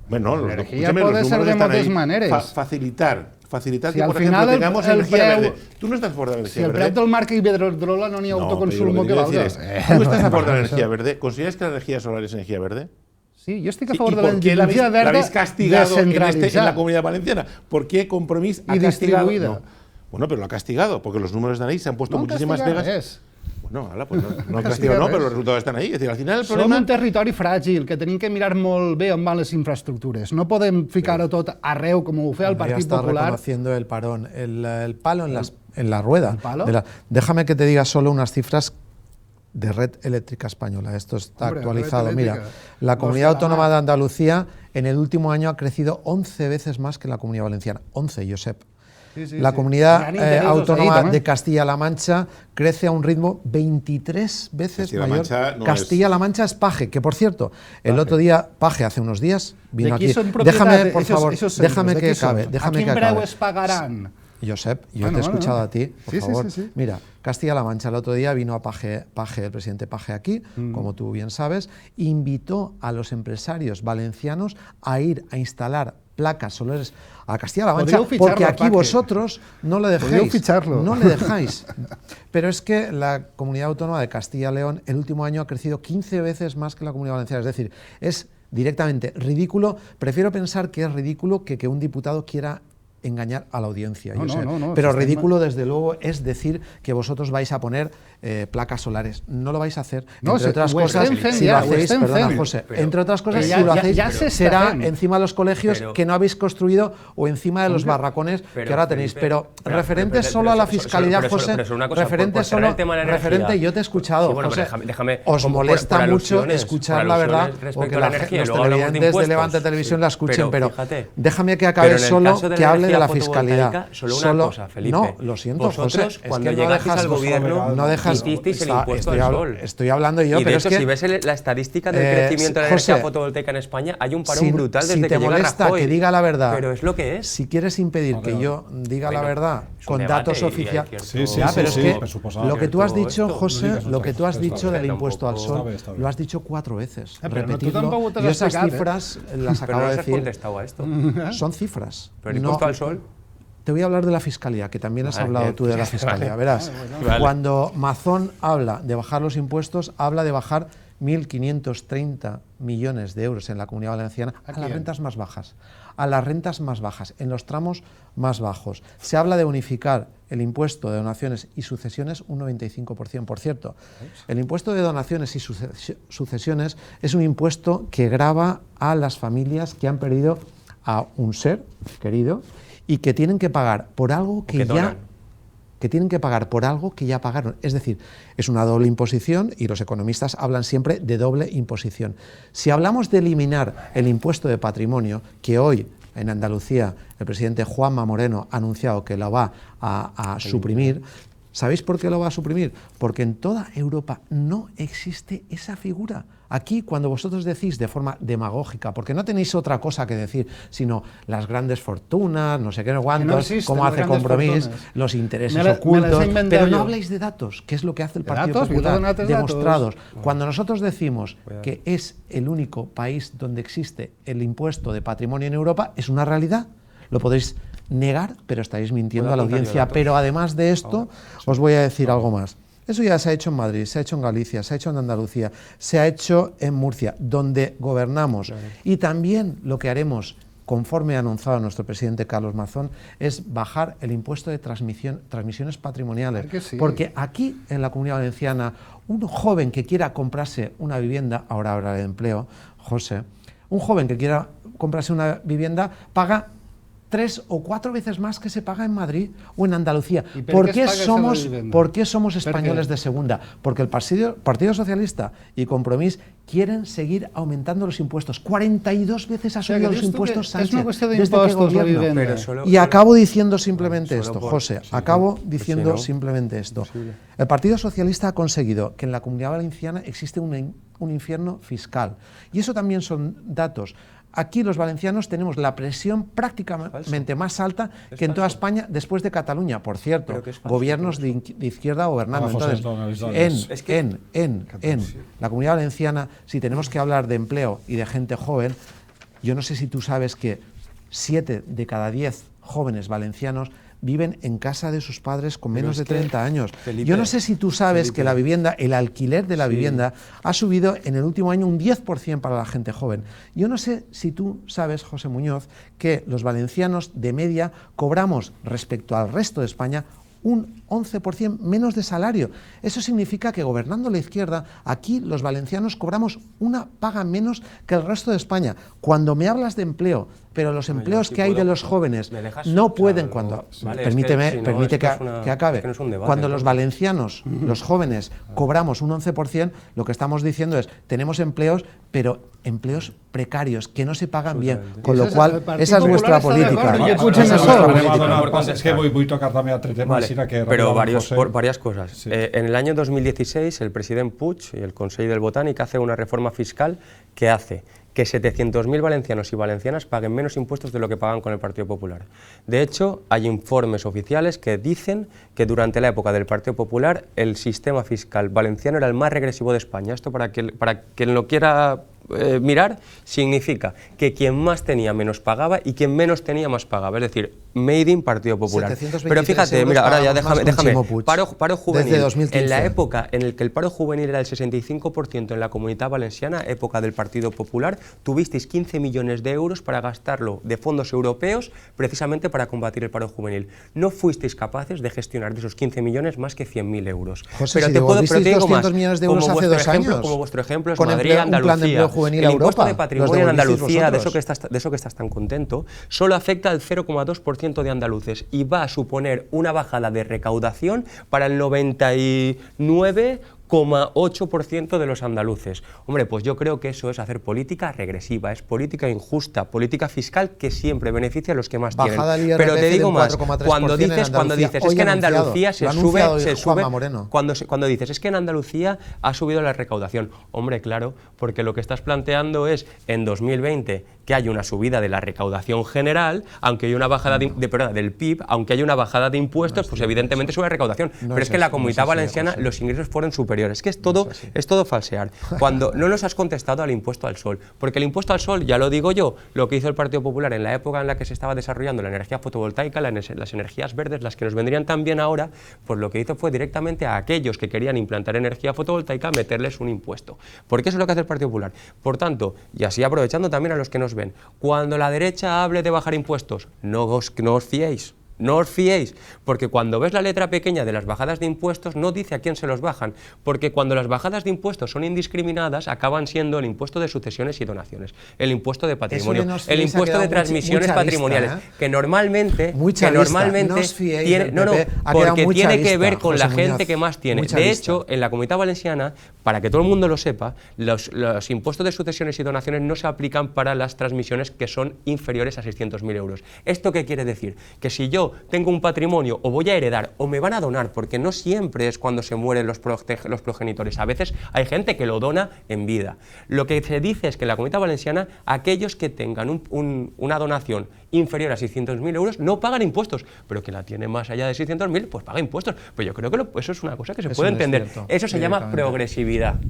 Bueno, la energía puede ser de muchas maneras. Facilitar que, por ejemplo, tengamos energía verde. Tú no estás a favor de la energía verde. Si el preu del marc Iberdrola no n'hi ha autoconsumo que valga. ¿Tú estás a favor de la energía verde? ¿Consideras que la energía solar es energía verde? Sí, yo estoy a favor de la energía verde ¿la habéis castigado en la Comunidad Valenciana? ¿Por qué Compromís ha castigado? No. Bueno, pero lo ha castigado, porque los números están ahí, se han puesto muchísimas pegas. Bueno, pues no han castigado, pero los resultados están ahí. Es decir, al final el problema... Som un territori fràgil, que tenim que mirar molt bé on van les infraestructures. No podem ficar-ho tot arreu, com ho feia el Partit Popular. Ya está reconociendo el parón, el palo en la rueda. ¿El palo? Déjame que te diga solo unas cifras de Red Eléctrica Española. Esto está actualizado. Mira, la Comunidad Autónoma de Andalucía en el último año ha crecido 11 veces más que la Comunidad Valenciana. 11, Josep. La comunidad autónoma de Castilla-La Mancha crece a un ritmo 23 veces mayor. Castilla-La Mancha es Paje, que por cierto, el otro día, Paje hace unos días vino aquí. Déjame, por favor, déjame que acabe. ¿A quién breues pagarán? Josep, yo te he escuchado a ti, por favor. Mira, Castilla-La Mancha el otro día vino a Paje, el presidente Paje aquí, como tú bien sabes, invitó a los empresarios valencianos a ir a instalar placas solares a Castilla-La Mancha, porque aquí vosotros no le dejáis. No le dejáis. Pero es que la comunidad autónoma de Castilla y León el último año ha crecido 15 veces más que la comunidad valenciana. Es decir, es directamente ridículo. Prefiero pensar que es ridículo que un diputado quiera engañar a la audiencia. Pero ridículo, desde luego, es decir que vosotros vais a poner placas solares. No lo vais a hacer. Entre otras cosas, si lo hacéis, perdona, José, entre otras cosas, si lo hacéis, será encima de los colegios que no habéis construido o encima de los barracones que ahora tenéis. Pero referentes solo a la fiscalidad, José, referente, yo te he escuchado, José, os molesta mucho escuchar la verdad, o que los televidentes de Levante Televisión la escuchen, pero déjame que acabe solo, que hable de la fiscalidad. Solo una cosa, Felipe. No, lo siento, José. Cuando llegasteis al gobierno, no dejas. Hicisteis el impuesto al sol. Estoy hablando yo, y de pero hecho, es que si ves la estadística del crecimiento de la energía fotovoltaica en España, hay un parón brutal desde que llega Rajoy. Si te molesta que diga la verdad, pero es lo que es. Si quieres impedir que yo diga la verdad con datos oficiales, pero es que lo que tú has dicho, José, lo que tú has dicho del impuesto al sol, lo has dicho 4 veces. Repetirlo. Yo esas cifras las acabo de decir. Contestado a esto. Son cifras. Pero el impuesto al sol. Te voy a hablar de la fiscalía, que también has hablado tú de la fiscalía. Verás, cuando Mazón habla de bajar los impuestos, habla de bajar 1.530 millones de euros en la Comunidad Valenciana a las rentas más bajas. A las rentas más bajas, en los tramos más bajos. Se habla de unificar el impuesto de donaciones y sucesiones un 95%. Por cierto, el impuesto de donaciones y sucesiones es un impuesto que grava a las familias que han perdido a un ser querido y que tienen que pagar por algo que ya pagaron. Es decir, es una doble imposición y los economistas hablan siempre de doble imposición. Si hablamos de eliminar el impuesto de patrimonio, que hoy en Andalucía el presidente Juanma Moreno ha anunciado que lo va a suprimir, ¿sabéis por qué lo va a suprimir? Porque en toda Europa no existe esa figura. Aquí, cuando vosotros decís de forma demagógica, porque no tenéis otra cosa que decir, sino las grandes fortunas, no sé qué, no cuántos, cómo hace Compromís, los intereses ocultos, pero no habléis de datos, que es lo que hace el Partido Popular, demostrados. Cuando nosotros decimos que es el único país donde existe el impuesto de patrimonio en Europa, es una realidad. Lo podéis negar, pero estáis mintiendo a la audiencia. Pero además de esto, os voy a decir algo más. Eso ya se ha hecho en Madrid, se ha hecho en Galicia, se ha hecho en Andalucía, se ha hecho en Murcia, donde gobernamos. Y también lo que haremos, conforme ha anunciado nuestro presidente Carlos Mazón, es bajar el impuesto de transmisiones patrimoniales. Porque aquí, en la Comunidad Valenciana, un joven que quiera comprarse una vivienda, ahora hablaré de empleo, José, un joven que quiera comprarse una vivienda paga 3 o 4 veces más que se paga en Madrid o en Andalucía. ¿Por qué somos españoles de segunda? Porque el Partido Socialista y Compromís quieren seguir aumentando los impuestos. 42 veces ha subido los impuestos Sánchez. Es una cuestión de impuestos la vivienda. Y acabo diciendo simplemente esto, José, acabo diciendo simplemente esto. El Partido Socialista ha conseguido que en la Comunidad Valenciana existe un infierno fiscal. Y eso también son datos. Aquí los valencianos tenemos la presión prácticamente más alta que en toda España después de Cataluña. Por cierto, gobiernos de izquierda gobernando. Entonces, en la Comunidad Valenciana, si tenemos que hablar de empleo y de gente joven, yo no sé si tú sabes que 7 de cada 10 jóvenes valencianos viven en casa de sus padres con menos de 30 años. Felipe, yo no sé si tú sabes que la vivienda, el alquiler de la vivienda ha subido en el último año un 10% para la gente joven. Yo no sé si tú sabes, José Muñoz, que los valencianos de media cobramos respecto al resto de España un 11% menos de salario. Eso significa que gobernando la izquierda, aquí los valencianos cobramos una paga menos que el resto de España. Cuando me hablas de empleo, pero los empleos que hay de los jóvenes no pueden permite que acabe. Cuando los valencianos, los jóvenes, cobramos un 11%, lo que estamos diciendo es, tenemos empleos, pero empleos precarios, que no se pagan bien. Con lo cual, esa es vuestra política. Es que voy a tocar también otro tema. Pero varias cosas. Sí. En el año 2016, el presidente Puig y el Consell del Botànic hace una reforma fiscal que hace que 700.000 valencianos y valencianas paguen menos impuestos de lo que pagan con el Partido Popular. De hecho, hay informes oficiales que dicen que durante la época del Partido Popular el sistema fiscal valenciano era el más regresivo de España. Esto, para quien lo quiera mirar, significa que quien más tenía menos pagaba y quien menos tenía más pagaba, es decir, made in Partido Popular. Pero fíjate, mira, ahora ya déjame, paro juvenil. En la época en la que el paro juvenil era el 65% en la Comunitat Valenciana, época del Partido Popular, tuvisteis 15 millones de euros para gastarlo de fondos europeos precisamente para combatir el paro juvenil. No fuisteis capaces de gestionar de esos 15 millones más que 100.000 euros. José, pero si te digo más, millones de euros hace 2 años. Como vuestro ejemplo es Madrid, Andalucía. El impuesto de patrimonio en Andalucía, de eso que estás tan contento, solo afecta al 0,2% de andaluces y va a suponer una bajada de recaudación para el 99,8% de los andaluces. Hombre, pues yo creo que eso es hacer política regresiva, es política injusta, política fiscal que siempre beneficia a los que más tienen. Pero te digo más, cuando dices es que en Andalucía se sube, cuando dices es que en Andalucía ha subido la recaudación, hombre, claro, porque lo que estás planteando es en 2020 que hay una subida de la recaudación general, aunque hay una bajada del PIB, aunque hay una bajada de impuestos, pues evidentemente sube la recaudación. Pero es que en la Comunidad Valenciana los ingresos fueron superiores. Es que es todo falsear. Cuando no nos has contestado al impuesto al sol, porque el impuesto al sol, ya lo digo yo, lo que hizo el Partido Popular en la época en la que se estaba desarrollando la energía fotovoltaica, las energías verdes, las que nos vendrían tan bien ahora, pues lo que hizo fue directamente a aquellos que querían implantar energía fotovoltaica meterles un impuesto. Porque eso es lo que hace el Partido Popular. Por tanto, y así aprovechando también a los que nos ven, cuando la derecha hable de bajar impuestos, no os fiéis. No os fiéis, porque cuando ves la letra pequeña de las bajadas de impuestos no dice a quién se los bajan, porque cuando las bajadas de impuestos son indiscriminadas acaban siendo el impuesto de sucesiones y donaciones, el impuesto de patrimonio, el impuesto de transmisiones patrimoniales, que normalmente tiene, porque tiene que ver con la gente que más tiene. De hecho, en la Comunidad Valenciana, para que todo el mundo lo sepa, los impuestos de sucesiones y donaciones no se aplican para las transmisiones que son inferiores a 600.000 euros. ¿Esto qué quiere decir? Que si yo tengo un patrimonio o voy a heredar o me van a donar, porque no siempre es cuando se mueren los progenitores, a veces hay gente que lo dona en vida. Lo que se dice es que en la Comunidad Valenciana aquellos que tengan una donación inferior a 600.000 euros no pagan impuestos, pero que la tiene más allá de 600.000 pues paga impuestos. Pues yo creo que eso es una cosa que se puede entender. Eso se llama progresividad,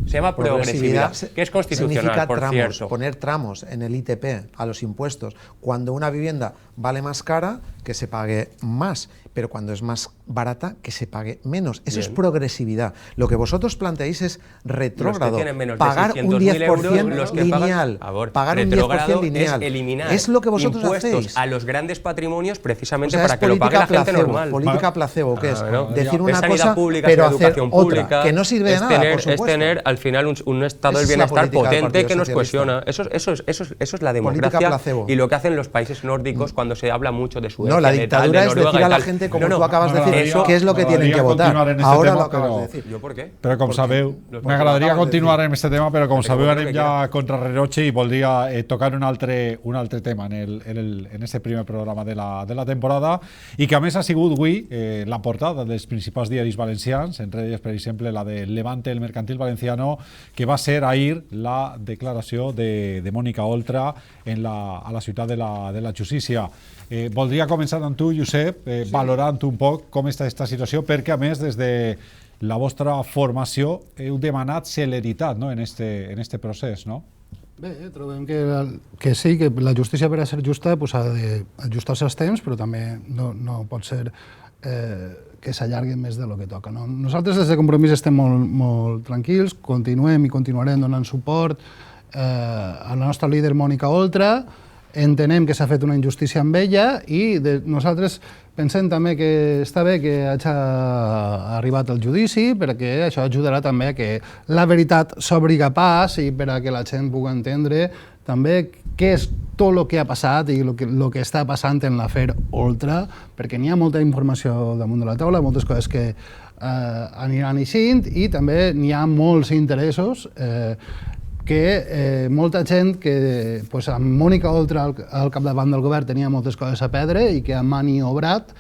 que es constitucional, por cierto. Poner tramos en el ITP a los impuestos. Cuando una vivienda vale más cara, que se pague más, pero cuando es más barata, que se pague menos. Eso es progresividad. Lo que vosotros planteáis es retrógrado. Pagar un 10% lineal. Pagar un 10% lineal. Es eliminar es lo que vosotros impuestos hacéis a los grandes patrimonios precisamente para que lo pague la gente normal. Política placebo, ¿qué es? Decir una cosa, pero hacer otra, que no sirve de nada, por supuesto. Es tener al final un estado del bienestar potente que nos cohesiona. Eso es la democracia y lo que hacen los países nórdicos cuando se habla mucho de Suecia. No, la dictadura es decir a la gente, como tú acabas de decir, qué es lo que tienen que votar. Ahora lo acabas de decir. ¿Yo por qué? Però com sabeu, m'agradaria continuar en aquest tema, però com sabeu anem ja contra rellotge i voldria tocar un altre tema en este primer programa de la temporada i que a més ha sigut avui la portada dels principals diaris valencians, entre ells, per exemple, la de Levante, el Mercantil Valenciano, que va ser ahir la declaració de Mónica Oltra a la ciutat de la justícia. Voldria començar amb tu, Josep, valorant un poc com està aquesta situació, perquè a més des de la vostra formació heu demanat celeritat, no, en este procés, no? Bé, trobem que sí, que la justícia per a ser justa pues, ha d'ajustar-se als temps, però també no pot ser que s'allargui més de lo que toca. No? Nosaltres des de Compromís estem molt tranquils, continuem i continuarem donant suport a la nostra líder Mònica Oltra, entenem que s'ha fet una injustícia amb ella i nosaltres pensem també que està bé que hagi arribat el judici perquè això ajudarà també a que la veritat s'obri pas i per a que la gent pugui entendre també què és tot el que ha passat i el que està passant en l'afer Oltra, perquè n'hi ha molta informació damunt de la taula, moltes coses que aniran eixint i també n'hi ha molts interessos que molta gent que amb Mònica Oltra al capdavant del govern tenia moltes coses a perdre i que ha maniobrat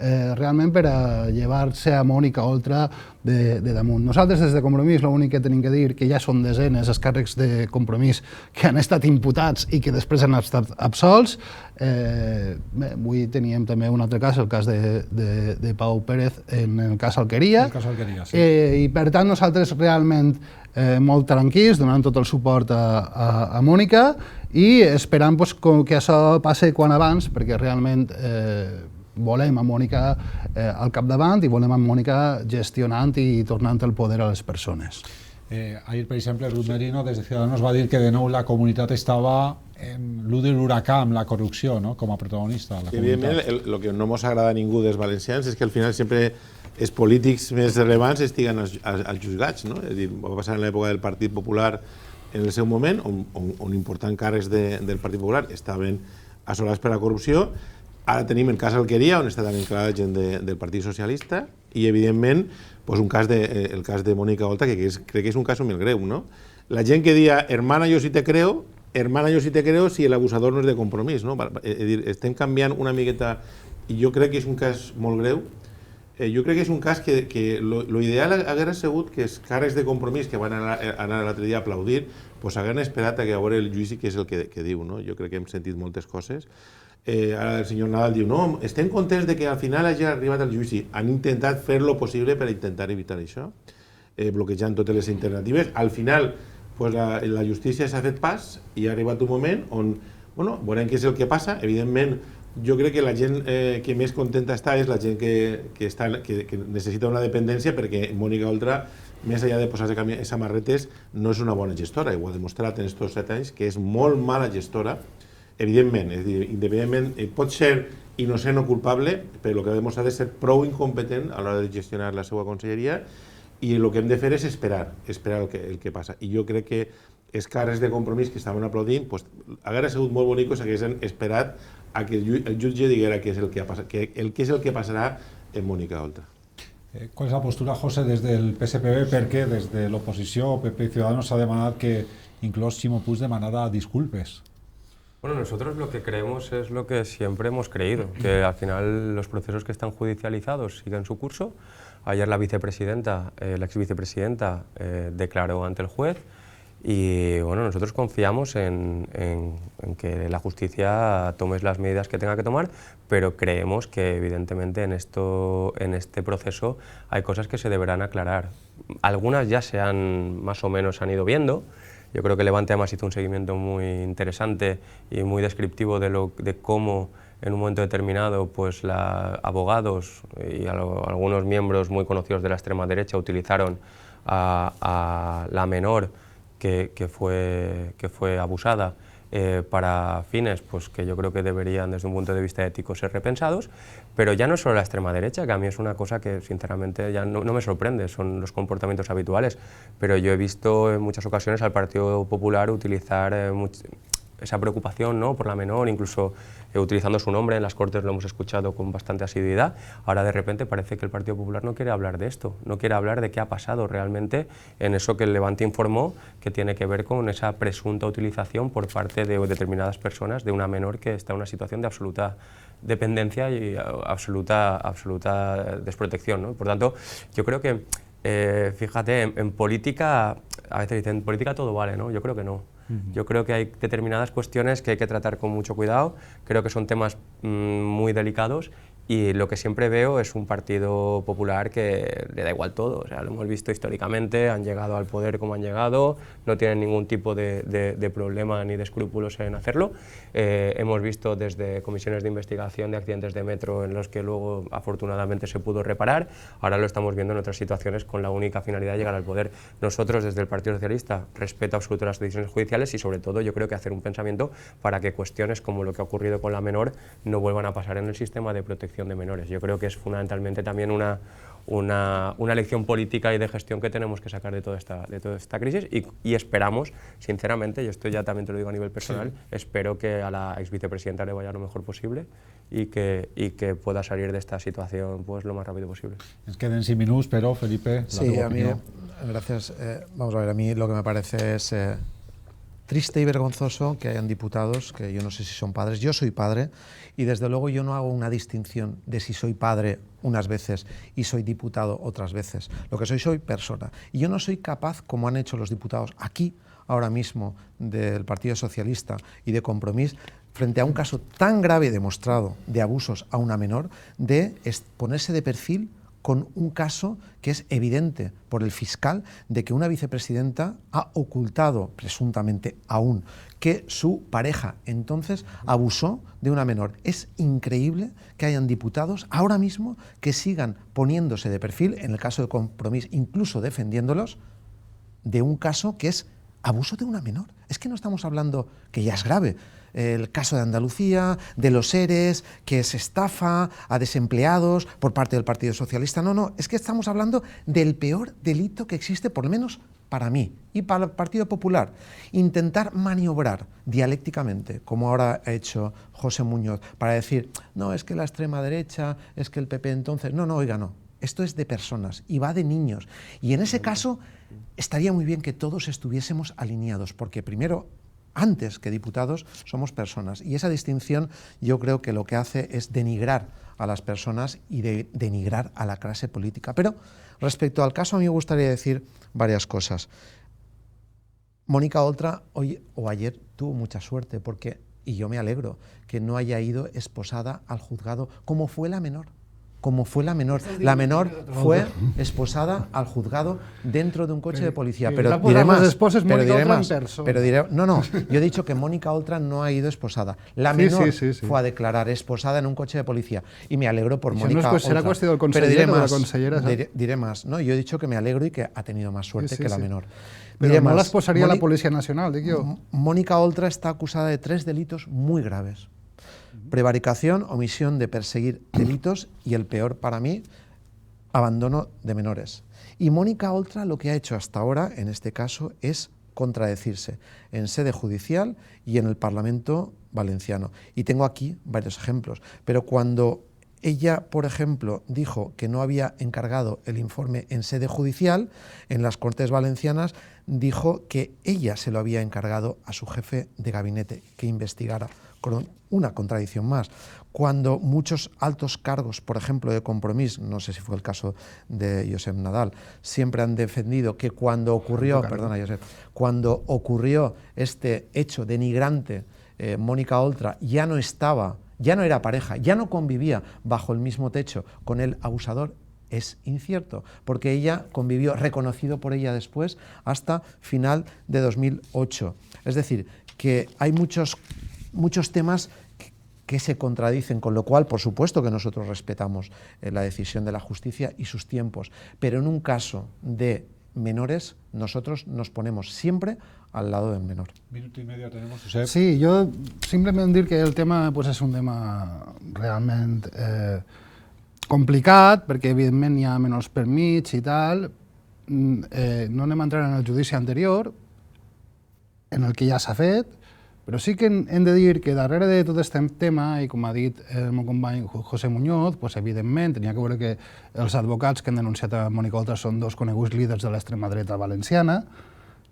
realment per a llevar-se a Mònica Oltra de damunt. Nosaltres des de Compromís l'únic que tenim que dir que ja són desenes els càrrecs de Compromís que han estat imputats i que després han estat absolts. Avui teníem també un altre cas, el cas de Pau Pérez en el cas Alqueria. El cas Alqueria, sí. I per tant nosaltres realment molt tranquils, donant tot el suport a Mònica i esperant que això passi quan abans, perquè realment volem a Mònica al capdavant i volem a Mònica gestionant i tornant el poder a les persones. Ayer, per exemple, Ruth Merino des de Ciudadanos va dir que de nou la comunitat estava en l'ull de l'huracà amb la corrupció, no? Com a protagonista. Evidentment, el que no ens agrada a ningú dels valencians és que al final sempre els polítics més rellevants estiguen als jutjats, no? És a dir, va passar en l'època del Partit Popular en el seu moment, on importants càrrecs del Partit Popular estaven assolats per la corrupció. Ara tenim el cas Alqueria, on està també clara la gent del Partit Socialista, i evidentment el cas de Mònica Oltra, que crec que és un cas molt greu, no? La gent que dia, hermana, yo sí te creo si el abusador no és de Compromís, no? És a dir, estem canviant una miqueta, i jo crec que és un cas molt greu. Jo crec que és un cas que l'ideal haguera sigut que els càrrecs de Compromís que van anar l'altre dia a aplaudir hagueren esperat a veure el judici, que és el que diu, no? Jo crec que hem sentit moltes coses. Ara el senyor Nadal diu, no, estem contents de que al final hagi arribat al judici. Han intentat fer lo possible per intentar evitar això, bloquejant totes les alternatives. Al final, la justícia s'ha fet pas i ha arribat un moment on, veurem què és el que passa. Evidentment, jo crec que la gent que més contenta està és la gent que necessita una dependència, perquè Mònica Oltra, més enllà de posar-se samarretes, no és una bona gestora. Ho ha demostrat en aquests 7 anys que és molt mala gestora. Evidentment, és a dir, independentment, pot ser innocent o culpable, però el que ha demostrat és ser prou incompetent a l'hora de gestionar la seva conselleria i el que hem de fer és esperar el que passa. I jo crec que els càrrecs de Compromís que estaven aplaudint hauria sigut molt bonic que haguessin esperat a que el jutge diguera què és el que passarà en Mònica Oltra. ¿Cuál es la postura, José, desde el PSPB? Perquè des de l'oposició, PP i Ciudadanos s'ha demanat que inclús Ximo Puig demanara disculpes. Bueno, nosotros lo que creemos es lo que siempre hemos creído, que al final los procesos que están judicializados siguen su curso. Ayer la vicepresidenta, la exvicepresidenta, declaró ante el juez y bueno, nosotros confiamos en que la justicia tome las medidas que tenga que tomar, pero creemos que evidentemente en este proceso hay cosas que se deberán aclarar. Algunas ya más o menos han ido viendo. Yo creo que Levante además hizo un seguimiento muy interesante y muy descriptivo de cómo en un momento determinado abogados y algunos miembros muy conocidos de la extrema derecha utilizaron a la menor que fue abusada para fines que yo creo que deberían desde un punto de vista ético ser repensados, pero ya no solo la extrema derecha, que a mí es una cosa que sinceramente ya no me sorprende, son los comportamientos habituales, pero yo he visto en muchas ocasiones al Partido Popular utilizar esa preocupación, ¿no?, por la menor, incluso utilizando su nombre en las Cortes, lo hemos escuchado con bastante asiduidad. Ahora de repente parece que el Partido Popular no quiere hablar de esto, no quiere hablar de qué ha pasado realmente en eso que el Levante informó, que tiene que ver con esa presunta utilización por parte de determinadas personas de una menor que está en una situación de absoluta dependencia y absoluta desprotección, ¿no? Por tanto, yo creo que, fíjate, en política, a veces dicen, en política todo vale, ¿no? Yo creo que no. Yo creo que hay determinadas cuestiones que hay que tratar con mucho cuidado, creo que son temas muy delicados Y lo que siempre veo es un Partido Popular que le da igual todo, o sea, lo hemos visto históricamente, han llegado al poder como han llegado, no tienen ningún tipo de problema ni de escrúpulos en hacerlo. Hemos visto desde comisiones de investigación de accidentes de metro en los que luego afortunadamente se pudo reparar, ahora lo estamos viendo en otras situaciones con la única finalidad de llegar al poder. Nosotros desde el Partido Socialista, respeto absoluto a las decisiones judiciales y sobre todo yo creo que hacer un pensamiento para que cuestiones como lo que ha ocurrido con la menor no vuelvan a pasar en el sistema de protección de menores. Yo creo que es fundamentalmente también una lección política y de gestión que tenemos que sacar de toda esta crisis y esperamos, sinceramente, y esto ya también te lo digo a nivel personal, espero que a la ex vicepresidenta le vaya lo mejor posible y que pueda salir de esta situación pues lo más rápido posible. Ens queden 5 minuts, però, Felipe, la teva a mí, opinió. gracias. Vamos a ver, a mí lo que me parece es triste y vergonzoso que hayan diputados que yo no sé si son padres. Yo soy padre y desde luego yo no hago una distinción de si soy padre unas veces y soy diputado otras veces. Lo que soy persona. Y yo no soy capaz, como han hecho los diputados aquí, ahora mismo, del Partido Socialista y de Compromís, frente a un caso tan grave y demostrado de abusos a una menor, de ponerse de perfil con un caso que es evidente por el fiscal de que una vicepresidenta ha ocultado, presuntamente aún, que su pareja entonces abusó de una menor. Es increíble que hayan diputados ahora mismo que sigan poniéndose de perfil, en el caso de Compromís, incluso defendiéndolos, de un caso que es abuso de una menor. Es que no estamos hablando, que ya es grave, el caso de Andalucía, de los ERES, que se estafa a desempleados por parte del Partido Socialista. No, es que estamos hablando del peor delito que existe, por lo menos para mí y para el Partido Popular. Intentar maniobrar dialécticamente, como ahora ha hecho José Muñoz, para decir, no, es que la extrema derecha, es que el PP entonces... No, oiga, no. Esto es de personas y va de niños. Y en ese caso estaría muy bien que todos estuviésemos alineados, porque primero, antes que diputados, somos personas. Y esa distinción yo creo que lo que hace es denigrar a las personas y denigrar a la clase política. Pero respecto al caso, a mí me gustaría decir varias cosas. Mónica Oltra hoy o ayer tuvo mucha suerte porque, y yo me alegro, que no haya ido esposada al juzgado como fue la menor. La menor fue esposada al juzgado dentro de un coche de policía. Pero diré más. Yo he dicho que Mónica Oltra no ha ido esposada. La menor fue a declarar esposada en un coche de policía. Y me alegro por Mónica Oltra. Será cuestión del consellero o de la consellera. Diré más. No, yo he dicho que me alegro y que ha tenido más suerte que la menor. Pero no la esposaría la Policía Nacional, digo yo. Mónica Oltra está acusada de 3 delitos muy graves. Prevaricación, omisión de perseguir delitos y el peor para mí, abandono de menores. Y Mónica Oltra lo que ha hecho hasta ahora, en este caso, es contradecirse en sede judicial y en el Parlamento valenciano. Y tengo aquí varios ejemplos. Pero cuando ella, por ejemplo, dijo que no había encargado el informe en sede judicial, en las Cortes Valencianas, dijo que ella se lo había encargado a su jefe de gabinete que investigara, con una contradicción más. Cuando muchos altos cargos, por ejemplo, de Compromís, no sé si fue el caso de Josep Nadal, siempre han defendido que cuando ocurrió, cuando ocurrió este hecho denigrante, Mónica Oltra ya no era pareja, ya no convivía bajo el mismo techo con el abusador. Es incierto, porque ella convivió, reconocido por ella después, hasta final de 2008. Es decir, que hay muchos temas que se contradicen, con lo cual, por supuesto que nosotros respetamos la decisión de la justicia y sus tiempos, pero en un caso de menores, nosotros nos ponemos siempre al lado del menor. Minuto y medio tenemos, Josep. Sí, jo simplement dir que el tema pues, és un tema realment complicat, perquè evidentment hi ha menors per mig i tal. No anem a entrar en el judici anterior, en el que ja s'ha fet, però sí que hem de dir que darrere de tot aquest tema, i com ha dit el meu company José Muñoz, pues, evidentment, tenia que veure que els advocats que han denunciat a Mónica Oltra són 2 coneguts líders de l'extrema dreta valenciana,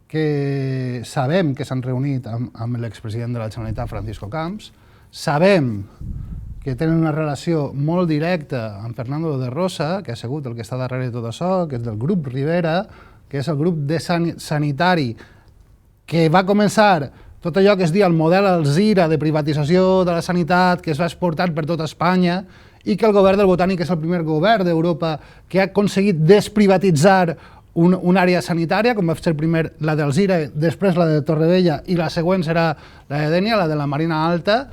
que sabem que s'han reunit amb l'expresident de la Generalitat, Francisco Camps, sabem que tenen una relació molt directa amb Fernando de Rosa, que ha sigut el que està darrere de tot això, que és del grup Rivera, que és el grup de sanitari que va començar tot allò que es diu el model Alzira de privatització de la sanitat, que es va exportar per tota Espanya i que el govern del Botànic és el primer govern d'Europa que ha aconseguit desprivatitzar una àrea sanitària, com va ser primer la d'Alzira, després la de Torrevella i la següent serà la de Dénia, la de la Marina Alta,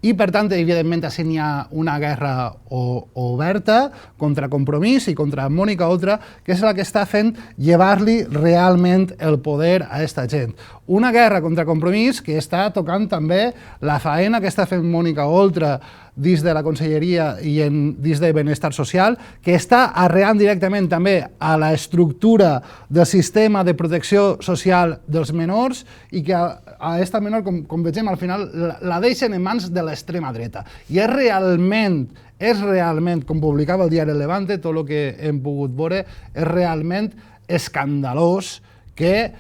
i per tant, evidentment, així n'hi ha una guerra oberta contra Compromís i contra Mònica Oltra, que és la que està fent llevar-li realment el poder a aquesta gent. Una guerra contra Compromís que està tocant també la faena que està fent Mònica Oltra dins de la Conselleria i dins de Benestar Social, que està arreant directament també a l'estructura del sistema de protecció social dels menors i que a aquesta menor, com vegem, al final la deixen en mans de l'extrema dreta. I és realment, com publicava el diari Levante, tot el que hem pogut veure, és realment escandalós que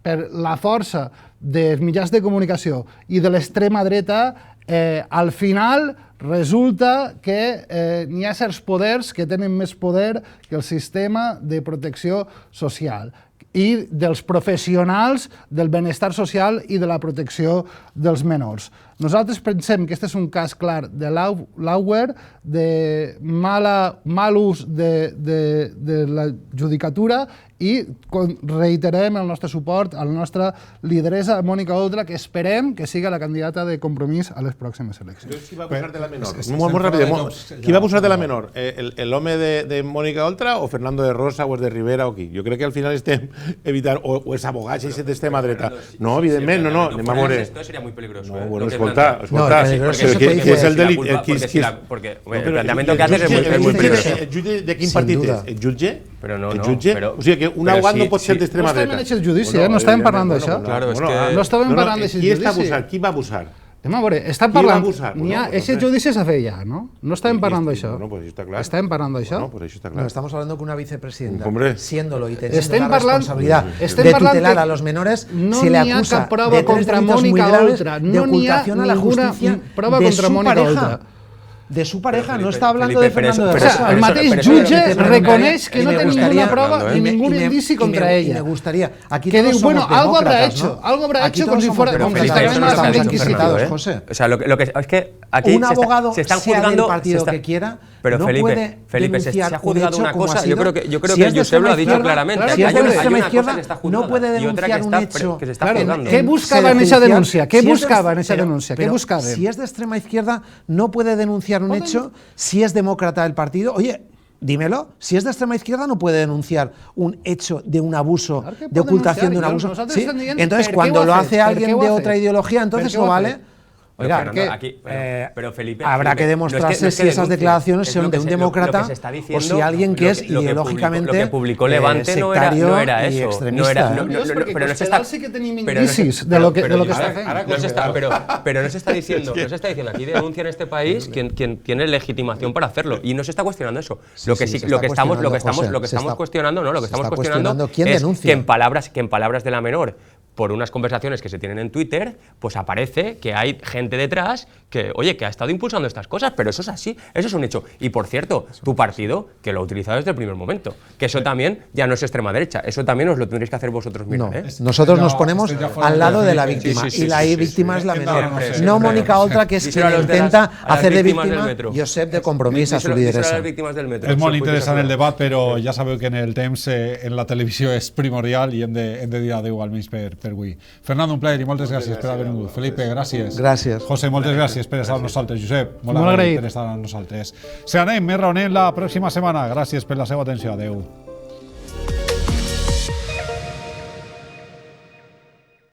per la força dels mitjans de comunicació i de l'extrema dreta al final resulta que n'hi ha certs poders que tenen més poder que el sistema de protecció social i dels professionals del benestar social i de la protecció dels menors. Nosaltres pensem que aquest és un cas clar de l'Auer, de mal ús de la judicatura i reiterem el nostre suport a la nostra lideressa Mònica Oltra, que esperem que siga la candidata de Compromís a les pròximes eleccions. Qui va abusar de la menor? Molt ràpid. Qui va abusar de la menor? ¿L'home de Mònica Oltra o Fernando de Rosa o es de Rivera o qui? Jo crec que al final estem evitant, o és abogat i és d'extrema dreta. No, evidentment, no. Esto sería muy peligroso. Bueno, escolta, ¿qué es el delito? Porque el planteamiento que haces es muy peligroso. ¿El jutge de quin partit és? El jutge? Però no, el jutge? O sigui que un abogat no pot ser d'extrema dreta. No estem en aquest judici, no estàvem parlant d'això. No estàvem parlant d'aquest judici. Qui està abusant? Qui va abusar? A veure, estem parlant... Ese judici se hace ya, ¿no? No estamos hablando de eso. Bueno, pues eso está claro. ¿Estamos hablando de eso? No, pues eso está claro. No, estamos hablando que una vicepresidenta, Hombre. siéndolo y teniendo la responsabilidad de tutelar a los menores, no se le acusa de tres delitos muy graves de ocultación a la justicia de su pareja. De su pareja, no está hablando de Fernando de Rosa. El mateix jutge reconeix que no té ninguna prova ni ningún indici contra ella. Y me gustaría, aquí que todos diu, bueno, somos algo habrá demócratas, hecho, ¿no? algo habrá Aquí hecho como todos si fuera somos como si demócratas, estaban no estamos bastante inquisitados, inquisitados, José. O sea, lo que es que aquí Un abogado, se están sea juzgando del partido que quiera, pero no puede Felipe, se denunciar ha juzgado un una hecho como cosa. ha sido. Yo creo Si que es de Josep lo ha extrema dicho izquierda, claramente. si es de extrema una izquierda, cosa que está juzgada no puede y otra denunciar un que hecho. se está Claro, juzgando. ¿Qué buscaba en esa denuncia? ¿Qué buscaba en esa denuncia? ¿Qué buscaba? Si es de extrema izquierda, no puede denunciar un hecho si es demócrata del partido. Oye, dímelo, si es de extrema izquierda no puede denunciar un hecho de un abuso, Claro que de ocultación de un abuso. Nosotros ¿Sí? estamos diciendo, Entonces, ¿per qué cuando ho lo hace? hace ¿Per alguien qué ho de hace? otra ideología, ¿Per entonces qué no ho hace? vale. Oiga, Oiga, Fernando, aquí, pero Felipe, habrá que demostrarse si esas declaraciones son de un demócrata o si alguien que es ideológicamente lo que publicó Levante no era y eso. extremista. Pero no se está sí que tenim indicis de lo que está haciendo. Pero no se está diciendo aquí denuncia en este país quien tiene legitimación para hacerlo y no se está cuestionando eso. Lo que estamos cuestionando es que en palabras de la menor, por unas conversaciones que se tienen en Twitter, pues aparece que hay gente detrás que, oye, que ha estado impulsando estas cosas, pero eso es así, eso es un hecho. Y por cierto, tu partido, que lo ha utilizado desde el primer momento, que eso también ya no es extrema derecha, eso también os lo tendréis que hacer vosotros mismos. No, nosotros nos ponemos al lado de la víctima y la víctima es la menor. No Mónica Oltra, que es quien intenta hacer de víctima Josep de Compromís a su lideresa. És molt interessant el debat, però ja sabeu que en el temps en la televisió és primordial i hem de dir adéu almenys per avui. Fernando, un plaer i moltes gràcies per haver vingut. Felipe, gràcies. Gràcies. José, moltes gràcies per estar amb nosaltres. Josep, molt agraït per estar amb nosaltres. Se anem més reunint la pròxima setmana. Gràcies per la seva atenció. Adéu.